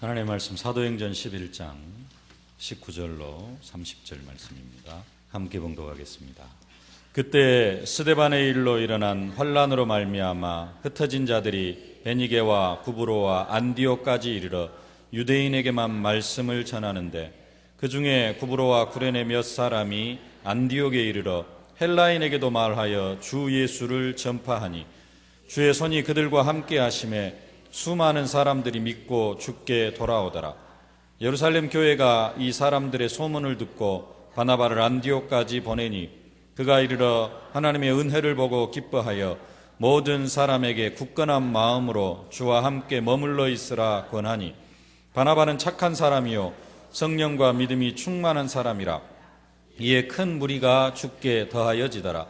하나님의 말씀 사도행전 11장 19절로 30절 말씀입니다. 함께 봉독하겠습니다. 그때 스데반의 일로 일어난 환란으로 말미암아 흩어진 자들이 베니게와 구브로와 안디옥까지 이르러 유대인에게만 말씀을 전하는데 그 중에 구브로와 구레네 몇 사람이 안디옥에 이르러 헬라인에게도 말하여 주 예수를 전파하니 주의 손이 그들과 함께 하심에 수많은 사람들이 믿고 주께 돌아오더라. 예루살렘 교회가 이 사람들의 소문을 듣고 바나바를 안디옥까지 보내니 그가 이르러 하나님의 은혜를 보고 기뻐하여 모든 사람에게 굳건한 마음으로 주와 함께 머물러 있으라 권하니 바나바는 착한 사람이요 성령과 믿음이 충만한 사람이라. 이에 큰 무리가 주께 더하여지더라.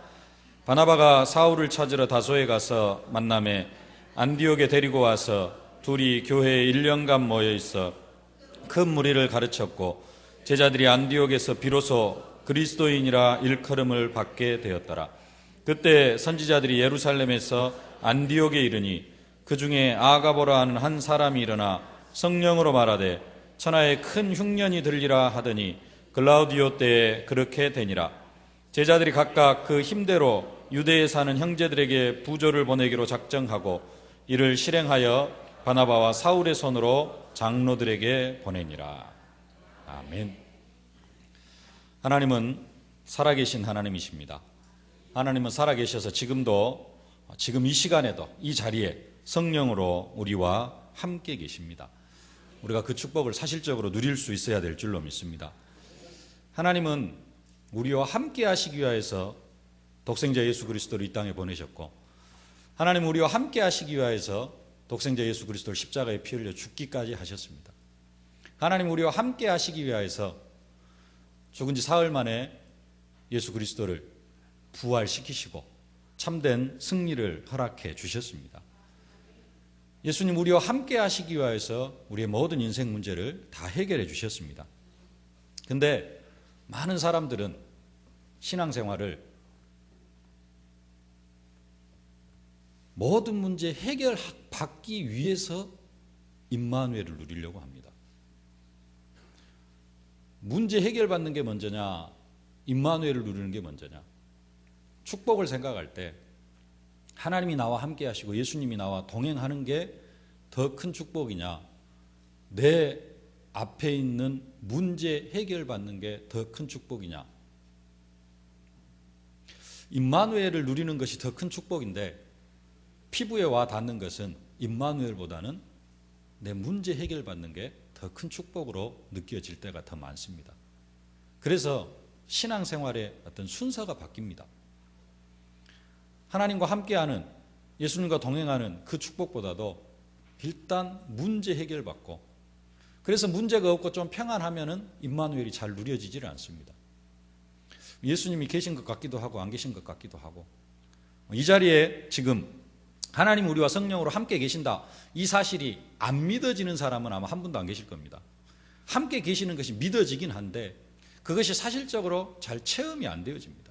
바나바가 사울을 찾으러 다소에 가서 만남에 안디옥에 데리고 와서 둘이 교회에 1년간 모여 있어 큰 무리를 가르쳤고 제자들이 안디옥에서 비로소 그리스도인이라 일컬음을 받게 되었더라. 그때 선지자들이 예루살렘에서 안디옥에 이르니 그 중에 아가보라 하는 한 사람이 일어나 성령으로 말하되 천하에 큰 흉년이 들리라 하더니 글라우디오 때에 그렇게 되니라. 제자들이 각각 그 힘대로 유대에 사는 형제들에게 부조를 보내기로 작정하고 이를 실행하여 바나바와 사울의 손으로 장로들에게 보내니라. 아멘. 하나님은 살아계신 하나님이십니다. 하나님은 살아계셔서 지금 이 시간에도 이 자리에 성령으로 우리와 함께 계십니다. 우리가 그 축복을 사실적으로 누릴 수 있어야 될 줄로 믿습니다. 하나님은 우리와 함께 하시기 위해서 독생자 예수 그리스도를 이 땅에 보내셨고 하나님은 우리와 함께 하시기 위해서 독생자 예수 그리스도를 십자가에 피 흘려 죽기까지 하셨습니다. 하나님은 우리와 함께 하시기 위해서 죽은 지 사흘 만에 예수 그리스도를 부활시키시고 참된 승리를 허락해 주셨습니다. 예수님 우리와 함께 하시기 위해서 우리의 모든 인생 문제를 다 해결해 주셨습니다. 그런데 많은 사람들은 신앙생활을 모든 문제 해결받기 위해서 임마누엘을 누리려고 합니다. 문제 해결받는 게 먼저냐, 임마누엘을 누리는 게 먼저냐. 축복을 생각할 때 하나님이 나와 함께 하시고 예수님이 나와 동행하는 게 더 큰 축복이냐, 내 앞에 있는 문제 해결받는 게 더 큰 축복이냐. 임마누엘을 누리는 것이 더 큰 축복인데 피부에 와 닿는 것은 임마누엘보다는 내 문제 해결받는 게 더 큰 축복으로 느껴질 때가 더 많습니다. 그래서 신앙생활의 어떤 순서가 바뀝니다. 하나님과 함께하는, 예수님과 동행하는 그 축복보다도 일단 문제 해결받고, 그래서 문제가 없고 좀 평안하면은 임마누엘이 잘 누려지질 않습니다. 예수님이 계신 것 같기도 하고 안 계신 것 같기도 하고, 이 자리에 지금 하나님 우리와 성령으로 함께 계신다, 이 사실이 안 믿어지는 사람은 아마 한 분도 안 계실 겁니다. 함께 계시는 것이 믿어지긴 한데 그것이 사실적으로 잘 체험이 안 되어집니다.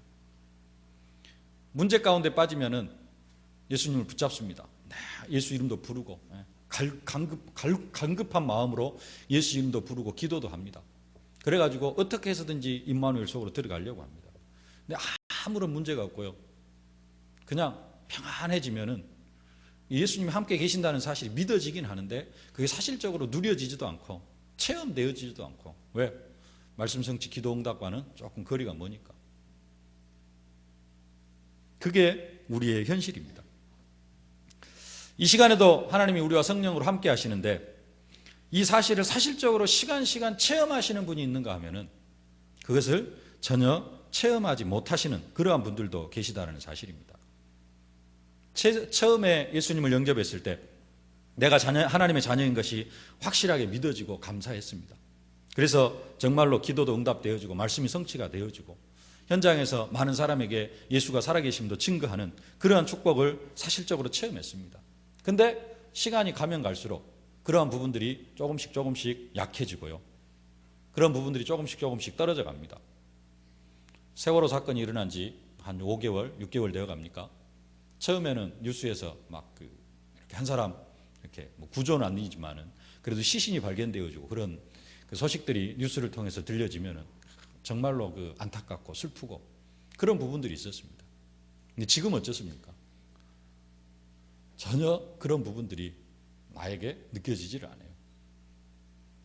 문제 가운데 빠지면은 예수님을 붙잡습니다. 예수 이름도 부르고 간급한 마음으로 예수 이름도 부르고 기도도 합니다. 그래가지고 어떻게 해서든지 임마누엘 속으로 들어가려고 합니다. 근데 아무런 문제가 없고요, 그냥 평안해지면은 예수님이 함께 계신다는 사실이 믿어지긴 하는데 그게 사실적으로 누려지지도 않고 체험되어지지도 않고. 왜? 말씀 성취 기도 응답과는 조금 거리가 머니까. 그게 우리의 현실입니다. 이 시간에도 하나님이 우리와 성령으로 함께 하시는데 이 사실을 사실적으로 시간 체험하시는 분이 있는가 하면은 그것을 전혀 체험하지 못하시는 그러한 분들도 계시다는 사실입니다. 처음에 예수님을 영접했을 때 내가 하나님의 자녀인 것이 확실하게 믿어지고 감사했습니다. 그래서 정말로 기도도 응답되어지고 말씀이 성취가 되어지고 현장에서 많은 사람에게 예수가 살아계심도 증거하는 그러한 축복을 사실적으로 체험했습니다. 그런데 시간이 가면 갈수록 그러한 부분들이 조금씩 약해지고요, 그런 부분들이 조금씩 떨어져 갑니다. 세월호 사건이 일어난 지 한 5개월, 6개월 되어 갑니까? 처음에는 뉴스에서 막 이렇게 한 사람 이렇게 구조는 아니지만은 그래도 시신이 발견되어지고 그런 그 소식들이 뉴스를 통해서 들려지면 정말로 그 안타깝고 슬프고 그런 부분들이 있었습니다. 근데 지금 어쩌습니까? 전혀 그런 부분들이 나에게 느껴지지를 않아요.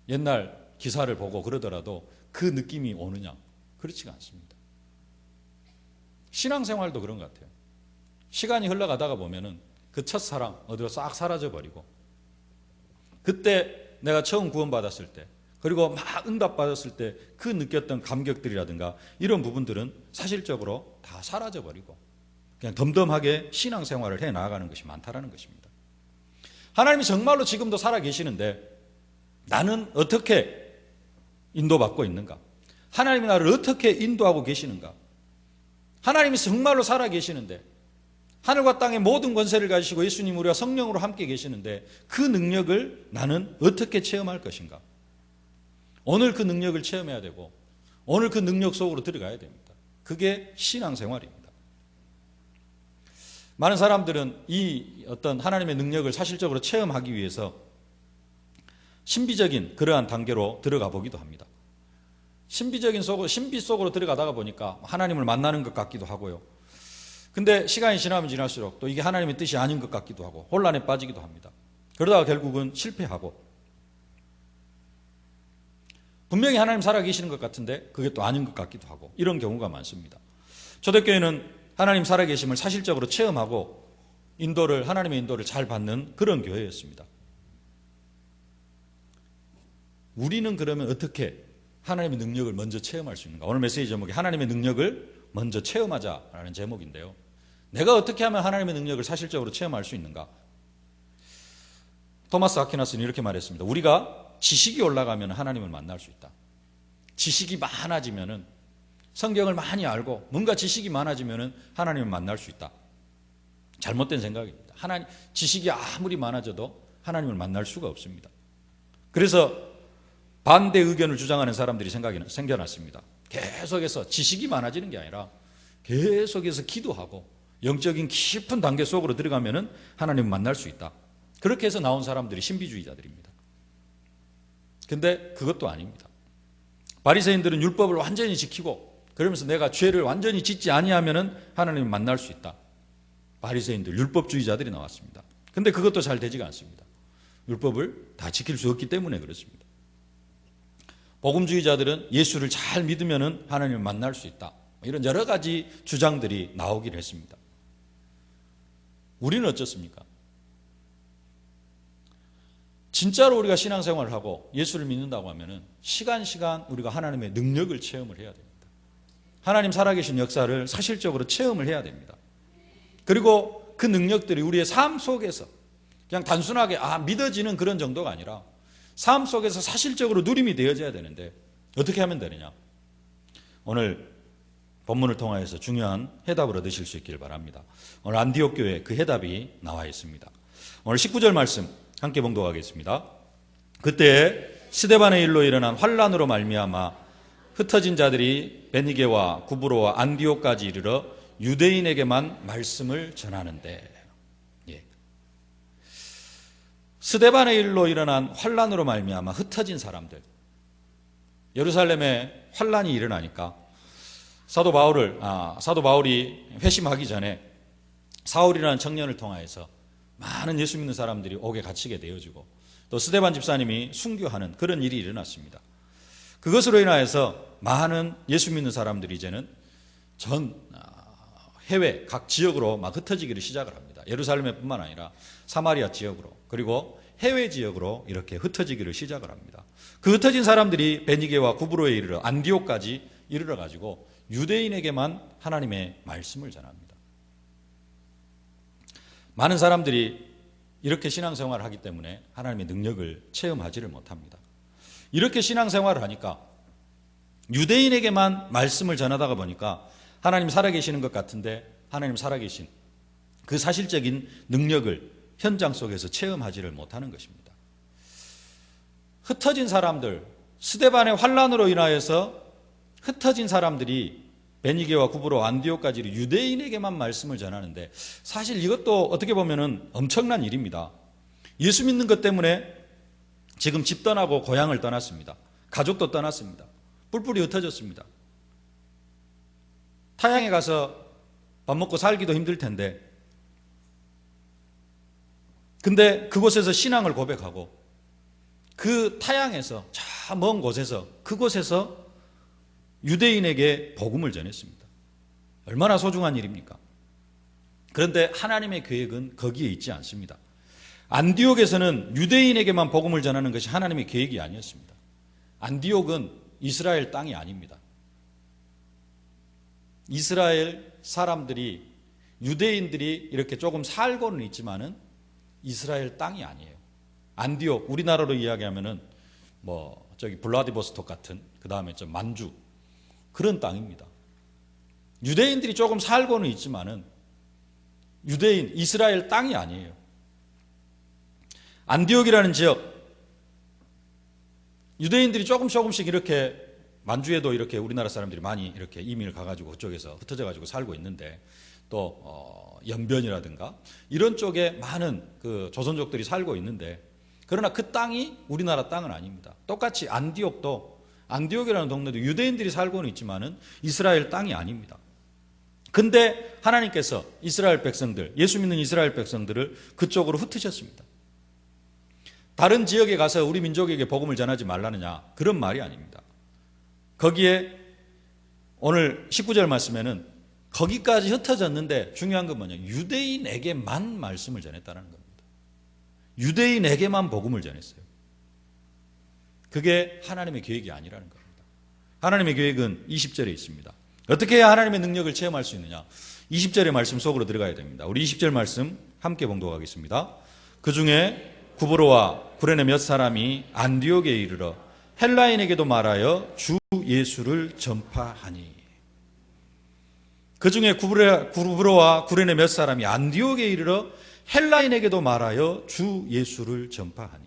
옛날 기사를 보고 그러더라도 그 느낌이 오느냐? 그렇지가 않습니다. 신앙생활도 그런 것 같아요. 시간이 흘러가다가 보면은 그 첫사랑 어디로 싹 사라져버리고 그때 내가 처음 구원받았을 때 그리고 막 응답받았을 때 그 느꼈던 감격들이라든가 이런 부분들은 사실적으로 다 사라져버리고 그냥 덤덤하게 신앙생활을 해 나아가는 것이 많다라는 것입니다. 하나님이 정말로 지금도 살아계시는데 나는 어떻게 인도받고 있는가? 하나님이 나를 어떻게 인도하고 계시는가? 하나님이 정말로 살아계시는데 하늘과 땅의 모든 권세를 가지시고 예수님 우리와 성령으로 함께 계시는데 그 능력을 나는 어떻게 체험할 것인가? 오늘 그 능력을 체험해야 되고 오늘 그 능력 속으로 들어가야 됩니다. 그게 신앙생활입니다. 많은 사람들은 이 어떤 하나님의 능력을 사실적으로 체험하기 위해서 신비적인 그러한 단계로 들어가 보기도 합니다. 신비 속으로 들어가다가 보니까 하나님을 만나는 것 같기도 하고요. 근데 시간이 지나면 지날수록 또 이게 하나님의 뜻이 아닌 것 같기도 하고 혼란에 빠지기도 합니다. 그러다가 결국은 실패하고 분명히 하나님 살아계시는 것 같은데 그게 또 아닌 것 같기도 하고 이런 경우가 많습니다. 초대교회는 하나님 살아계심을 사실적으로 체험하고 하나님의 인도를 잘 받는 그런 교회였습니다. 우리는 그러면 어떻게 하나님의 능력을 먼저 체험할 수 있는가? 오늘 메시지 제목이 하나님의 능력을 먼저 체험하자라는 제목인데요. 내가 어떻게 하면 하나님의 능력을 사실적으로 체험할 수 있는가? 토마스 아퀴나스는 이렇게 말했습니다. 우리가 지식이 올라가면 하나님을 만날 수 있다. 지식이 많아지면 성경을 많이 알고 뭔가 지식이 많아지면 하나님을 만날 수 있다. 잘못된 생각입니다. 지식이 아무리 많아져도 하나님을 만날 수가 없습니다. 그래서 반대 의견을 주장하는 사람들이 생겨났습니다. 계속해서 지식이 많아지는 게 아니라 계속해서 기도하고 영적인 깊은 단계 속으로 들어가면 하나님을 만날 수 있다. 그렇게 해서 나온 사람들이 신비주의자들입니다. 근데 그것도 아닙니다. 바리새인들은 율법을 완전히 지키고 그러면서 내가 죄를 완전히 짓지 아니하면 하나님을 만날 수 있다. 바리새인들, 율법주의자들이 나왔습니다. 근데 그것도 잘 되지가 않습니다. 율법을 다 지킬 수 없기 때문에 그렇습니다. 복음주의자들은 예수를 잘 믿으면 하나님을 만날 수 있다. 이런 여러 가지 주장들이 나오기를 했습니다. 우리는 어떻습니까? 진짜로 우리가 신앙생활을 하고 예수를 믿는다고 하면 시간 우리가 하나님의 능력을 체험을 해야 됩니다. 하나님 살아계신 역사를 사실적으로 체험을 해야 됩니다. 그리고 그 능력들이 우리의 삶 속에서 그냥 단순하게 믿어지는 그런 정도가 아니라 삶 속에서 사실적으로 누림이 되어져야 되는데 어떻게 하면 되느냐? 오늘 본문을 통하여서 중요한 해답을 얻으실 수 있기를 바랍니다. 오늘 안디옥 교회에 그 해답이 나와 있습니다. 오늘 19절 말씀 함께 봉독하겠습니다. 그때 스데반의 일로 일어난 환란으로 말미암아 흩어진 자들이 베니게와 구브로와 안디옥까지 이르러 유대인에게만 말씀을 전하는데 스데반의 일로 일어난 환란으로 말미암아 흩어진 사람들, 예루살렘에 환란이 일어나니까 사도 바울이 회심하기 전에 사울이라는 청년을 통하여서 많은 예수 믿는 사람들이 옥에 갇히게 되어지고 또 스데반 집사님이 순교하는 그런 일이 일어났습니다. 그것으로 인하여서 많은 예수 믿는 사람들이 이제는 전 해외 각 지역으로 막 흩어지기를 시작을 합니다. 예루살렘뿐만 아니라 사마리아 지역으로 그리고 해외 지역으로 이렇게 흩어지기를 시작을 합니다. 그 흩어진 사람들이 베니게와 구브로에 이르러 안디옥까지 이르러 가지고 유대인에게만 하나님의 말씀을 전합니다. 많은 사람들이 이렇게 신앙생활을 하기 때문에 하나님의 능력을 체험하지를 못합니다. 이렇게 신앙생활을 하니까 유대인에게만 말씀을 전하다가 보니까 하나님 살아계시는 것 같은데 하나님 살아계신 그 사실적인 능력을 현장 속에서 체험하지를 못하는 것입니다. 흩어진 사람들, 스데반의 환란으로 인하여서 흩어진 사람들이 베니게와 구브로 안디옥까지 유대인에게만 말씀을 전하는데 사실 이것도 어떻게 보면 엄청난 일입니다. 예수 믿는 것 때문에 지금 집 떠나고 고향을 떠났습니다. 가족도 떠났습니다. 뿔뿔이 흩어졌습니다. 타향에 가서 밥 먹고 살기도 힘들 텐데, 근데 그곳에서 신앙을 고백하고 그 타향에서 저 먼 곳에서, 그곳에서 유대인에게 복음을 전했습니다. 얼마나 소중한 일입니까? 그런데 하나님의 계획은 거기에 있지 않습니다. 안디옥에서는 유대인에게만 복음을 전하는 것이 하나님의 계획이 아니었습니다. 안디옥은 이스라엘 땅이 아닙니다. 이스라엘 사람들이, 유대인들이 이렇게 조금 살고는 있지만은 이스라엘 땅이 아니에요. 안디옥, 우리나라로 이야기하면은 블라디보스톡 같은, 그 다음에 좀 만주, 그런 땅입니다. 유대인들이 조금 살고는 있지만은 유대인, 이스라엘 땅이 아니에요. 안디옥이라는 지역, 유대인들이 조금씩 이렇게, 만주에도 이렇게 우리나라 사람들이 많이 이렇게 이민을 가가지고 그쪽에서 흩어져가지고 살고 있는데, 또 연변이라든가 이런 쪽에 많은 그 조선족들이 살고 있는데, 그러나 그 땅이 우리나라 땅은 아닙니다. 똑같이 안디옥도, 안디옥이라는 동네도 유대인들이 살고는 있지만은 이스라엘 땅이 아닙니다. 근데 하나님께서 이스라엘 백성들, 예수 믿는 이스라엘 백성들을 그쪽으로 흩으셨습니다. 다른 지역에 가서 우리 민족에게 복음을 전하지 말라느냐, 그런 말이 아닙니다. 거기에 오늘 19절 말씀에는 거기까지 흩어졌는데 중요한 건 뭐냐, 유대인에게만 말씀을 전했다는 겁니다. 유대인에게만 복음을 전했어요. 그게 하나님의 계획이 아니라는 겁니다. 하나님의 계획은 20절에 있습니다. 어떻게 해야 하나님의 능력을 체험할 수 있느냐, 20절의 말씀 속으로 들어가야 됩니다. 우리 20절 말씀 함께 봉독하겠습니다. 그 중에 구브로와 구레네 몇 사람이 안디옥에 이르러 헬라인에게도 말하여 주 예수를 전파하니. 그 중에 구브로와 구레네 몇 사람이 안디옥에 이르러 헬라인에게도 말하여 주 예수를 전파하니.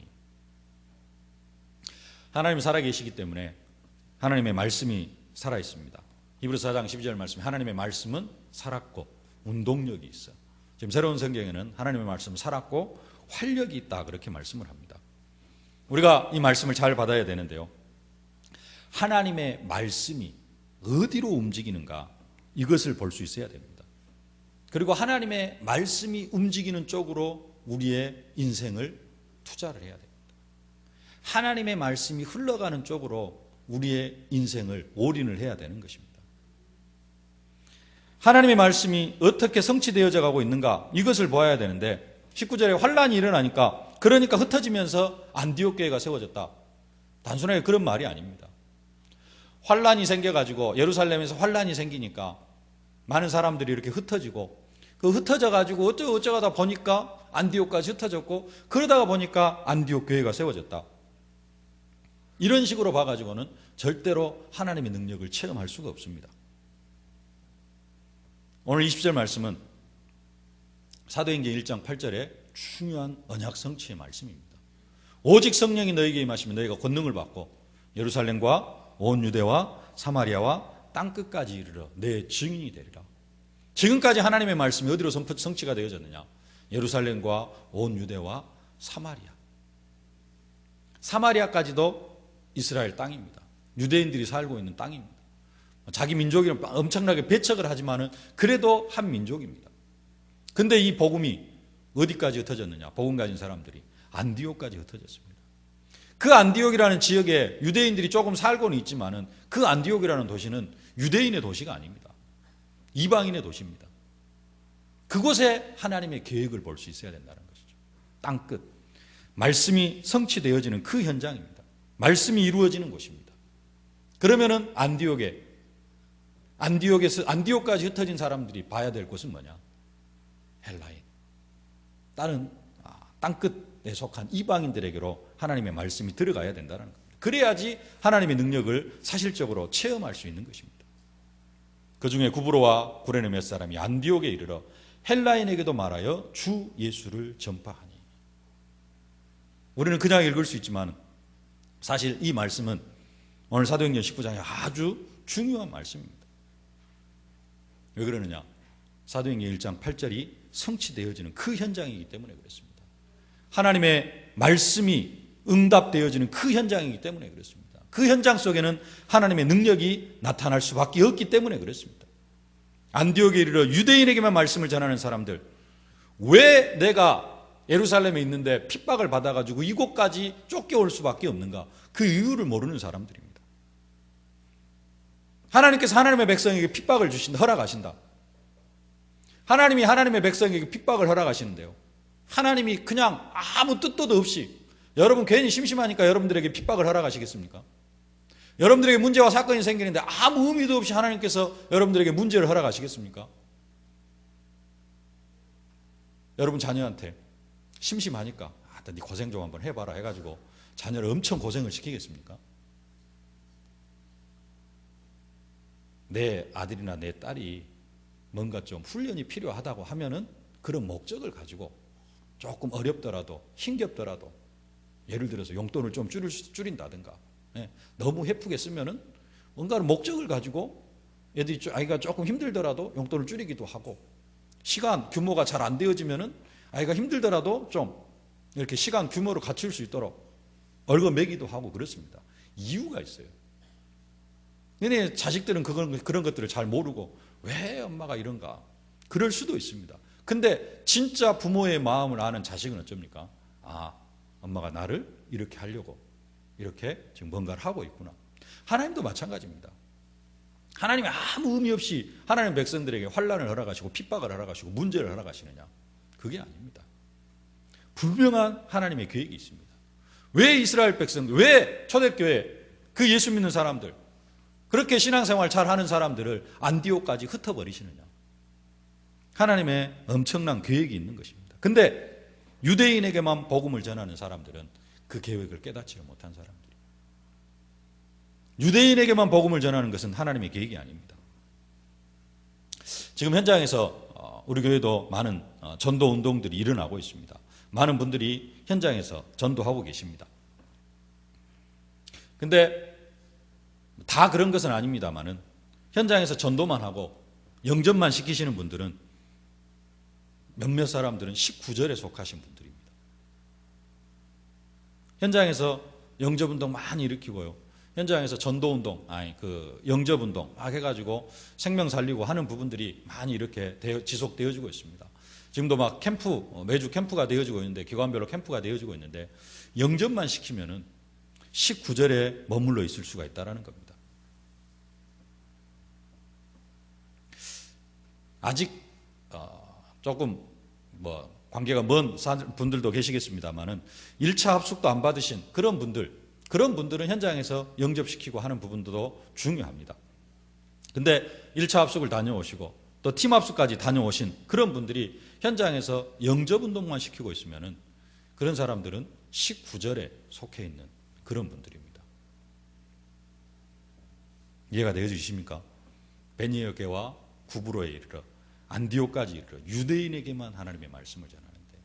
하나님 살아계시기 때문에 하나님의 말씀이 살아있습니다. 히브리서 4장 12절 말씀, 하나님의 말씀은 살았고 운동력이 있어. 지금 새로운 성경에는 하나님의 말씀은 살았고 활력이 있다, 그렇게 말씀을 합니다. 우리가 이 말씀을 잘 받아야 되는데요, 하나님의 말씀이 어디로 움직이는가, 이것을 볼 수 있어야 됩니다. 그리고 하나님의 말씀이 움직이는 쪽으로 우리의 인생을 투자를 해야 됩니다. 하나님의 말씀이 흘러가는 쪽으로 우리의 인생을 올인을 해야 되는 것입니다. 하나님의 말씀이 어떻게 성취되어져 가고 있는가, 이것을 보아야 되는데, 19절에 환란이 일어나니까, 그러니까 흩어지면서 안디옥 교회가 세워졌다, 단순하게 그런 말이 아닙니다. 환란이 생겨가지고, 예루살렘에서 환란이 생기니까 많은 사람들이 이렇게 흩어지고, 그 흩어져가지고 어쩌다 보니까 안디옥까지 흩어졌고, 그러다가 보니까 안디옥 교회가 세워졌다, 이런 식으로 봐가지고는 절대로 하나님의 능력을 체험할 수가 없습니다. 오늘 20절 말씀은 사도행전 1장 8절에 중요한 언약 성취의 말씀입니다. 오직 성령이 너에게 임하시면 너희가 권능을 받고 예루살렘과 온 유대와 사마리아와 땅끝까지 이르러 내 증인이 되리라. 지금까지 하나님의 말씀이 어디로 성취가 되어졌느냐, 예루살렘과 온 유대와 사마리아. 사마리아까지도 이스라엘 땅입니다. 유대인들이 살고 있는 땅입니다. 자기 민족이랑 엄청나게 배척을 하지만은 그래도 한 민족입니다. 근데 이 복음이 어디까지 흩어졌느냐, 복음 가진 사람들이 안디옥까지 흩어졌습니다. 그 안디옥이라는 지역에 유대인들이 조금 살고는 있지만은 그 안디옥이라는 도시는 유대인의 도시가 아닙니다. 이방인의 도시입니다. 그곳에 하나님의 계획을 볼 수 있어야 된다는 것이죠. 땅끝, 말씀이 성취되어지는 그 현장입니다. 말씀이 이루어지는 곳입니다. 그러면은 안디옥까지 흩어진 사람들이 봐야 될 곳은 뭐냐? 헬라인, 다른 땅끝에 속한 이방인들에게로 하나님의 말씀이 들어가야 된다는 겁니다. 그래야지 하나님의 능력을 사실적으로 체험할 수 있는 것입니다. 그 중에 구브로와 구레네 몇 사람이 안디옥에 이르러 헬라인에게도 말하여 주 예수를 전파하니. 우리는 그냥 읽을 수 있지만 사실 이 말씀은 오늘 사도행전 19장에 아주 중요한 말씀입니다. 왜 그러느냐? 사도행전 1장 8절이 성취되어지는 그 현장이기 때문에 그렇습니다. 하나님의 말씀이 응답되어지는 그 현장이기 때문에 그렇습니다. 그 현장 속에는 하나님의 능력이 나타날 수밖에 없기 때문에 그렇습니다. 안디옥에 이르러 유대인에게만 말씀을 전하는 사람들, 왜 내가 예루살렘에 있는데 핍박을 받아가지고 이곳까지 쫓겨올 수밖에 없는가? 그 이유를 모르는 사람들입니다. 하나님께서 하나님의 백성에게 핍박을 주신다, 허락하신다. 하나님이 하나님의 백성에게 핍박을 허락하시는데요, 하나님이 그냥 아무 뜻도 없이, 여러분 괜히 심심하니까 여러분들에게 핍박을 허락하시겠습니까? 여러분들에게 문제와 사건이 생기는데 아무 의미도 없이 하나님께서 여러분들에게 문제를 허락하시겠습니까? 여러분 자녀한테 심심하니까 네 고생 좀 한번 해봐라 해가지고 자녀를 엄청 고생을 시키겠습니까? 내 아들이나 내 딸이 뭔가 좀 훈련이 필요하다고 하면은 그런 목적을 가지고 조금 어렵더라도 힘겹더라도, 예를 들어서 용돈을 좀 줄인다든가, 너무 헤프게 쓰면은 뭔가 목적을 가지고 아이가 조금 힘들더라도 용돈을 줄이기도 하고, 시간 규모가 잘 안 되어지면은 아이가 힘들더라도 좀 이렇게 시간 규모를 갖출 수 있도록 월급 매기도 하고 그렇습니다. 이유가 있어요. 근데 자식들은 그런 것들을 잘 모르고 왜 엄마가 이런가? 그럴 수도 있습니다. 근데 진짜 부모의 마음을 아는 자식은 어쩝니까? 엄마가 나를 이렇게 하려고 이렇게 지금 뭔가를 하고 있구나. 하나님도 마찬가지입니다. 하나님이 아무 의미 없이 하나님 백성들에게 환난을 허락하시고 핍박을 허락하시고 문제를 허락하시느냐? 그게 아닙니다. 분명한 하나님의 계획이 있습니다. 왜 이스라엘 백성들, 왜 초대교회 그 예수 믿는 사람들, 그렇게 신앙생활 잘하는 사람들을 안디옥까지 흩어버리시느냐? 하나님의 엄청난 계획이 있는 것입니다. 근데 유대인에게만 복음을 전하는 사람들은 그 계획을 깨닫지 못한 사람들이에요. 유대인에게만 복음을 전하는 것은 하나님의 계획이 아닙니다. 지금 현장에서 우리 교회도 많은 전도 운동들이 일어나고 있습니다. 많은 분들이 현장에서 전도하고 계십니다. 근데 다 그런 것은 아닙니다만은 현장에서 전도만 하고 영접만 시키시는 분들은 몇몇 사람들은 19절에 속하신 분들입니다. 현장에서 영접운동 많이 일으키고요, 현장에서 전도운동, 영접운동 막 해가지고 생명 살리고 하는 부분들이 많이 이렇게 지속되어지고 있습니다. 지금도 막 매주 캠프가 되어지고 있는데, 기관별로 캠프가 되어지고 있는데, 영접만 시키면은 19절에 머물러 있을 수가 있다는 겁니다. 아직 조금 관계가 먼 분들도 계시겠습니다만은 1차 합숙도 안 받으신 그런 분들은 현장에서 영접시키고 하는 부분도 중요합니다. 근데 1차 합숙을 다녀오시고 또 팀 합숙까지 다녀오신 그런 분들이 현장에서 영접운동만 시키고 있으면은 그런 사람들은 19절에 속해 있는 그런 분들입니다. 이해가 되어지십니까? 베니에 교회와 구브로에 이르러 안디옥까지 이르러 유대인에게만 하나님의 말씀을 전하는데,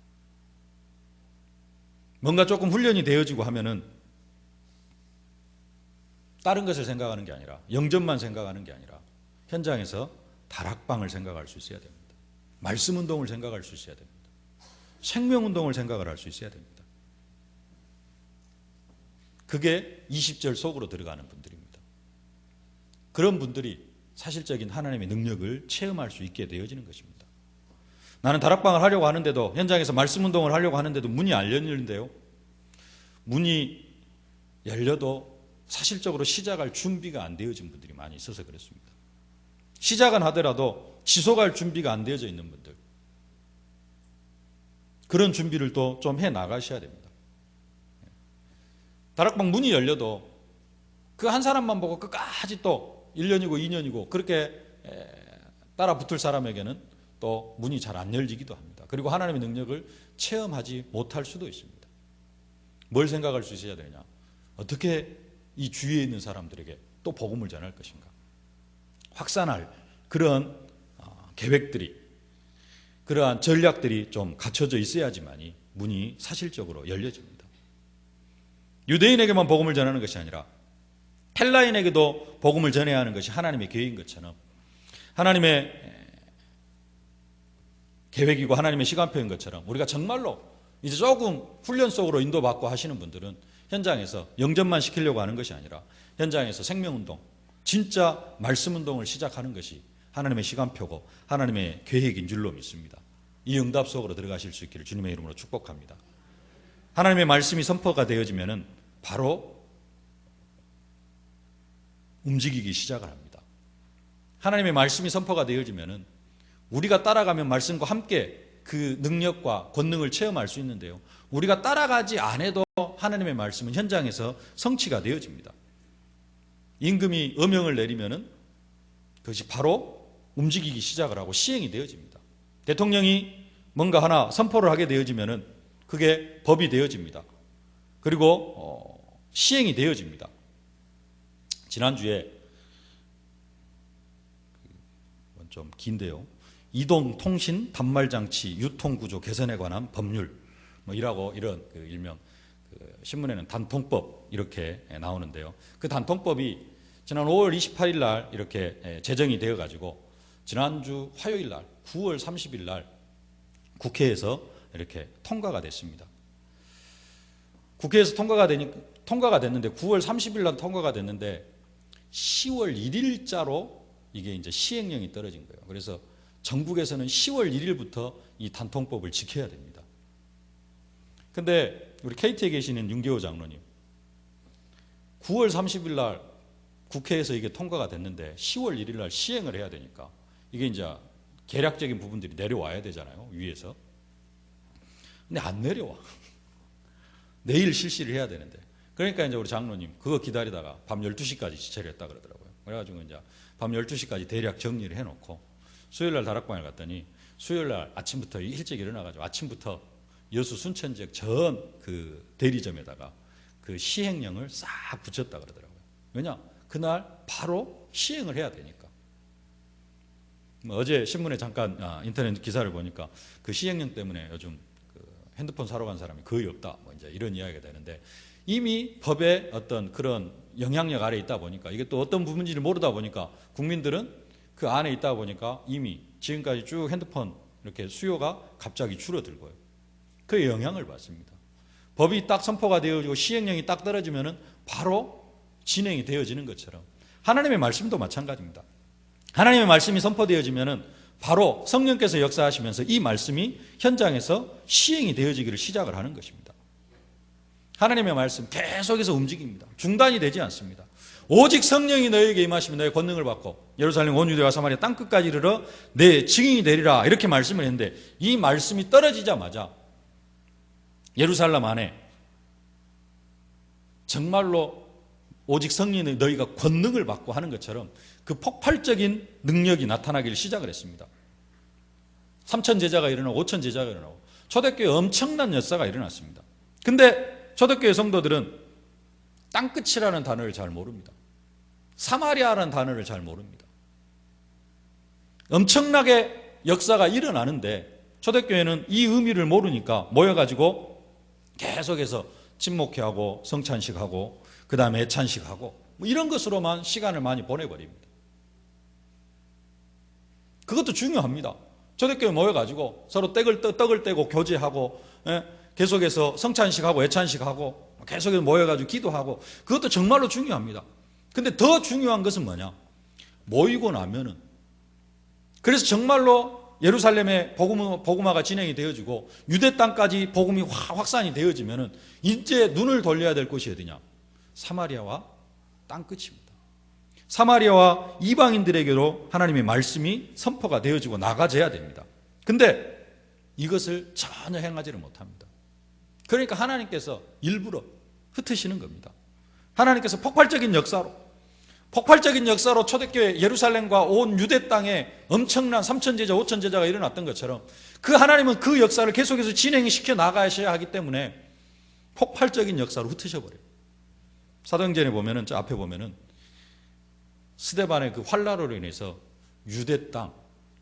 뭔가 조금 훈련이 되어지고 하면은 다른 것을 생각하는 게 아니라, 영접만 생각하는 게 아니라 현장에서 다락방을 생각할 수 있어야 됩니다. 말씀 운동을 생각할 수 있어야 됩니다. 생명 운동을 생각을 할 수 있어야 됩니다. 그게 20절 속으로 들어가는 분들입니다. 그런 분들이 사실적인 하나님의 능력을 체험할 수 있게 되어지는 것입니다. 나는 다락방을 하려고 하는데도, 현장에서 말씀 운동을 하려고 하는데도 문이 안 열리는데요, 문이 열려도 사실적으로 시작할 준비가 안 되어진 분들이 많이 있어서 그렇습니다. 시작은 하더라도 지속할 준비가 안 되어져 있는 분들, 그런 준비를 또 좀 해 나가셔야 됩니다. 다락방 문이 열려도 그 한 사람만 보고 끝까지 또 1년이고 2년이고 그렇게 따라 붙을 사람에게는 또 문이 잘 안 열리기도 합니다. 그리고 하나님의 능력을 체험하지 못할 수도 있습니다. 뭘 생각할 수 있어야 되냐? 어떻게 이 주위에 있는 사람들에게 또 복음을 전할 것인가? 확산할 그런 계획들이, 그러한 전략들이 좀 갖춰져 있어야지만이 문이 사실적으로 열려집니다. 유대인에게만 복음을 전하는 것이 아니라 헬라인에게도 복음을 전해야 하는 것이 하나님의 계획인 것처럼, 하나님의 계획이고 하나님의 시간표인 것처럼, 우리가 정말로 이제 조금 훈련 속으로 인도받고 하시는 분들은 현장에서 영접만 시키려고 하는 것이 아니라 현장에서 생명운동, 진짜 말씀운동을 시작하는 것이 하나님의 시간표고 하나님의 계획인 줄로 믿습니다. 이 응답 속으로 들어가실 수 있기를 주님의 이름으로 축복합니다. 하나님의 말씀이 선포가 되어지면 바로 움직이기 시작을 합니다. 하나님의 말씀이 선포가 되어지면 우리가 따라가면 말씀과 함께 그 능력과 권능을 체험할 수 있는데요. 우리가 따라가지 않아도 하나님의 말씀은 현장에서 성취가 되어집니다. 임금이 어명을 내리면 그것이 바로 움직이기 시작을 하고 시행이 되어집니다. 대통령이 뭔가 하나 선포를 하게 되어지면 그게 법이 되어집니다. 그리고 시행이 되어집니다. 지난주에 좀 긴데요. 이동통신 단말장치 유통구조 개선에 관한 법률 이라고 이런 일명 신문에는 단통법 이렇게 나오는데요. 그 단통법이 지난 5월 28일 날 이렇게 제정이 되어 가지고 지난주 화요일 날 9월 30일 날 국회에서 이렇게 통과가 됐습니다. 국회에서 통과가 됐는데 9월 30일 날 통과가 됐는데 10월 1일자로 이게 이제 시행령이 떨어진 거예요. 그래서 전국에서는 10월 1일부터 이 단통법을 지켜야 됩니다. 근데 우리 KT에 계시는 윤계호 장로님 9월 30일 날 국회에서 이게 통과가 됐는데 10월 1일 날 시행을 해야 되니까 이게 이제 계략적인 부분들이 내려와야 되잖아요. 위에서. 근데 안 내려와. 내일 실시를 해야 되는데. 그러니까 이제 우리 장로님 그거 기다리다가 밤 12시까지 지체를 했다 그러더라고요. 그래가지고 이제 밤 12시까지 대략 정리를 해놓고 수요일 날 다락방을 갔더니 수요일 날 아침부터 일찍 일어나가지고 아침부터 여수 순천 지역 전 그 대리점에다가 그 시행령을 싹 붙였다 그러더라고요. 왜냐? 그날 바로 시행을 해야 되니까. 어제 신문에 잠깐 인터넷 기사를 보니까 그 시행령 때문에 요즘 그 핸드폰 사러 간 사람이 거의 없다. 뭐 이제 이런 이야기가 되는데 이미 법의 어떤 그런 영향력 아래에 있다 보니까 이게 또 어떤 부분인지를 모르다 보니까 국민들은 그 안에 있다 보니까 이미 지금까지 쭉 핸드폰 이렇게 수요가 갑자기 줄어들고요. 그 영향을 받습니다. 법이 딱 선포가 되어지고 시행령이 딱 떨어지면은 바로 진행이 되어지는 것처럼 하나님의 말씀도 마찬가지입니다. 하나님의 말씀이 선포되어지면은 바로 성령께서 역사하시면서 이 말씀이 현장에서 시행이 되어지기를 시작을 하는 것입니다. 하나님의 말씀 계속해서 움직입니다. 중단이 되지 않습니다. 오직 성령이 너에게 임하시면 너의 권능을 받고 예루살렘 온 유대와 사마리아 땅끝까지 이르러 내 증인이 되리라 이렇게 말씀을 했는데 이 말씀이 떨어지자마자 예루살렘 안에 정말로 오직 성령이 너희가 권능을 받고 하는 것처럼 그 폭발적인 능력이 나타나기를 시작을 했습니다. 3천 제자가 일어나고 5천 제자가 일어나고 초대교회에 엄청난 역사가 일어났습니다. 근데 초대교회 성도들은 땅끝이라는 단어를 잘 모릅니다. 사마리아라는 단어를 잘 모릅니다. 엄청나게 역사가 일어나는데 초대교회는 이 의미를 모르니까 모여가지고 계속해서 침묵회하고 성찬식하고 그 다음에 애찬식하고 뭐 이런 것으로만 시간을 많이 보내버립니다. 그것도 중요합니다. 초대교회 모여가지고 서로 떡을 떼고 교제하고 계속해서 성찬식하고 애찬식하고 계속해서 모여가지고 기도하고 그것도 정말로 중요합니다. 근데 더 중요한 것은 뭐냐? 모이고 나면은 그래서 정말로 예루살렘에 복음화가 진행이 되어지고 유대 땅까지 복음이 확산이 되어지면은 이제 눈을 돌려야 될 곳이 어디냐? 사마리아와 땅끝입니다. 사마리아와 이방인들에게로 하나님의 말씀이 선포가 되어지고 나가져야 됩니다. 근데 이것을 전혀 행하지를 못합니다. 그러니까 하나님께서 일부러 흩으시는 겁니다. 하나님께서 폭발적인 역사로 초대교회 예루살렘과 온 유대 땅에 엄청난 3천 제자, 5천 제자가 일어났던 것처럼 그 하나님은 그 역사를 계속해서 진행시켜 나가셔야 하기 때문에 폭발적인 역사로 흩으셔버려요. 사도행전에 보면은 저 앞에 보면은 스데반의 그 환란으로 인해서 유대 땅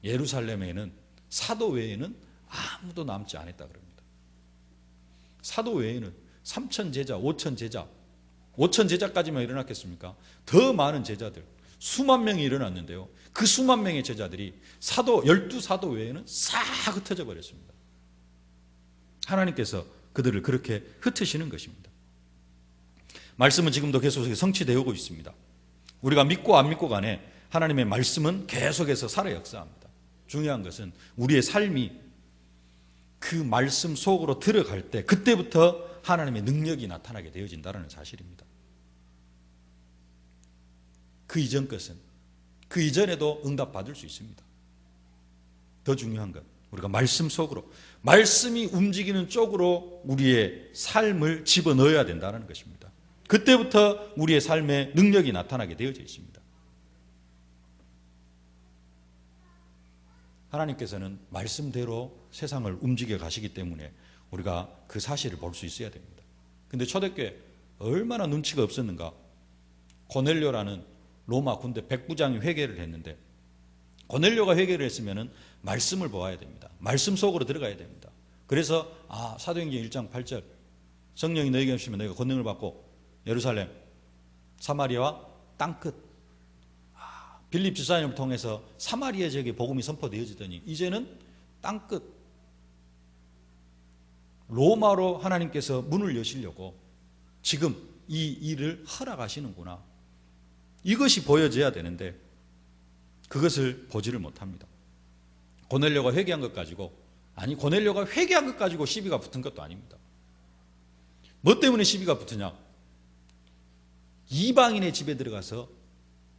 예루살렘에는 사도 외에는 아무도 남지 않았다 그럽니다. 사도 외에는 3천 제자, 5천 제자 5천 제자까지만 일어났겠습니까? 더 많은 제자들 수만 명이 일어났는데요. 그 수만 명의 제자들이 12사도 외에는 싹 흩어져 버렸습니다. 하나님께서 그들을 그렇게 흩으시는 것입니다. 말씀은 지금도 계속해서 성취되고 있습니다. 우리가 믿고 안 믿고 간에 하나님의 말씀은 계속해서 살아 역사합니다. 중요한 것은 우리의 삶이 그 말씀 속으로 들어갈 때 그때부터 하나님의 능력이 나타나게 되어진다는 사실입니다. 그 이전 것은 그 이전에도 응답받을 수 있습니다. 더 중요한 건 우리가 말씀 속으로, 말씀이 움직이는 쪽으로 우리의 삶을 집어넣어야 된다는 것입니다. 그때부터 우리의 삶에 능력이 나타나게 되어져 있습니다. 하나님께서는 말씀대로 세상을 움직여 가시기 때문에 우리가 그 사실을 볼 수 있어야 됩니다. 근데 초대교회 얼마나 눈치가 없었는가. 고넬료라는 로마 군대 백부장이 회개를 했는데, 고넬료가 회개를 했으면 말씀을 보아야 됩니다. 말씀 속으로 들어가야 됩니다. 그래서 사도행전 1장 8절 성령이 너에게 오시면 너희가 권능을 받고 예루살렘, 사마리아와 땅끝, 빌립 지사님을 통해서 사마리아 지역에 복음이 선포되어지더니 이제는 땅끝, 로마로 하나님께서 문을 여시려고 지금 이 일을 허락하시는구나. 이것이 보여져야 되는데 그것을 보지를 못합니다. 고넬료가 회개한 것 가지고, 고넬료가 회개한 것 가지고 시비가 붙은 것도 아닙니다. 뭐 때문에 시비가 붙으냐? 이방인의 집에 들어가서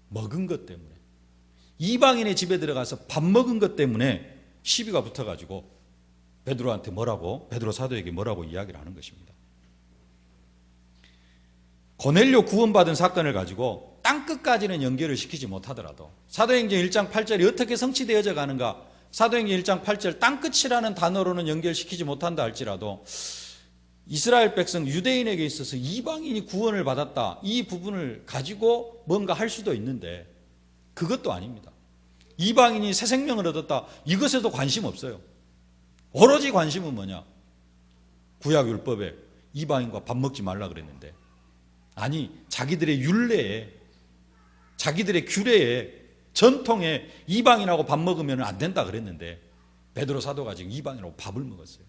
먹은 것 때문에, 이방인의 집에 들어가서 밥 먹은 것 때문에 시비가 붙어가지고 베드로한테 베드로 사도에게 뭐라고 이야기를 하는 것입니다. 고넬료 구원받은 사건을 가지고 땅끝까지는 연결을 시키지 못하더라도 사도행전 1장 8절이 어떻게 성취되어져 가는가, 사도행전 1장 8절 땅끝이라는 단어로는 연결시키지 못한다 할지라도 이스라엘 백성 유대인에게 있어서 이방인이 구원을 받았다, 이 부분을 가지고 뭔가 할 수도 있는데 그것도 아닙니다. 이방인이 새 생명을 얻었다, 이것에도 관심 없어요. 오로지 관심은 뭐냐? 구약율법에 이방인과 밥 먹지 말라 그랬는데, 자기들의 율례에, 자기들의 규례에, 전통에 이방인하고 밥 먹으면 안 된다 그랬는데 베드로 사도가 지금 이방인하고 밥을 먹었어요.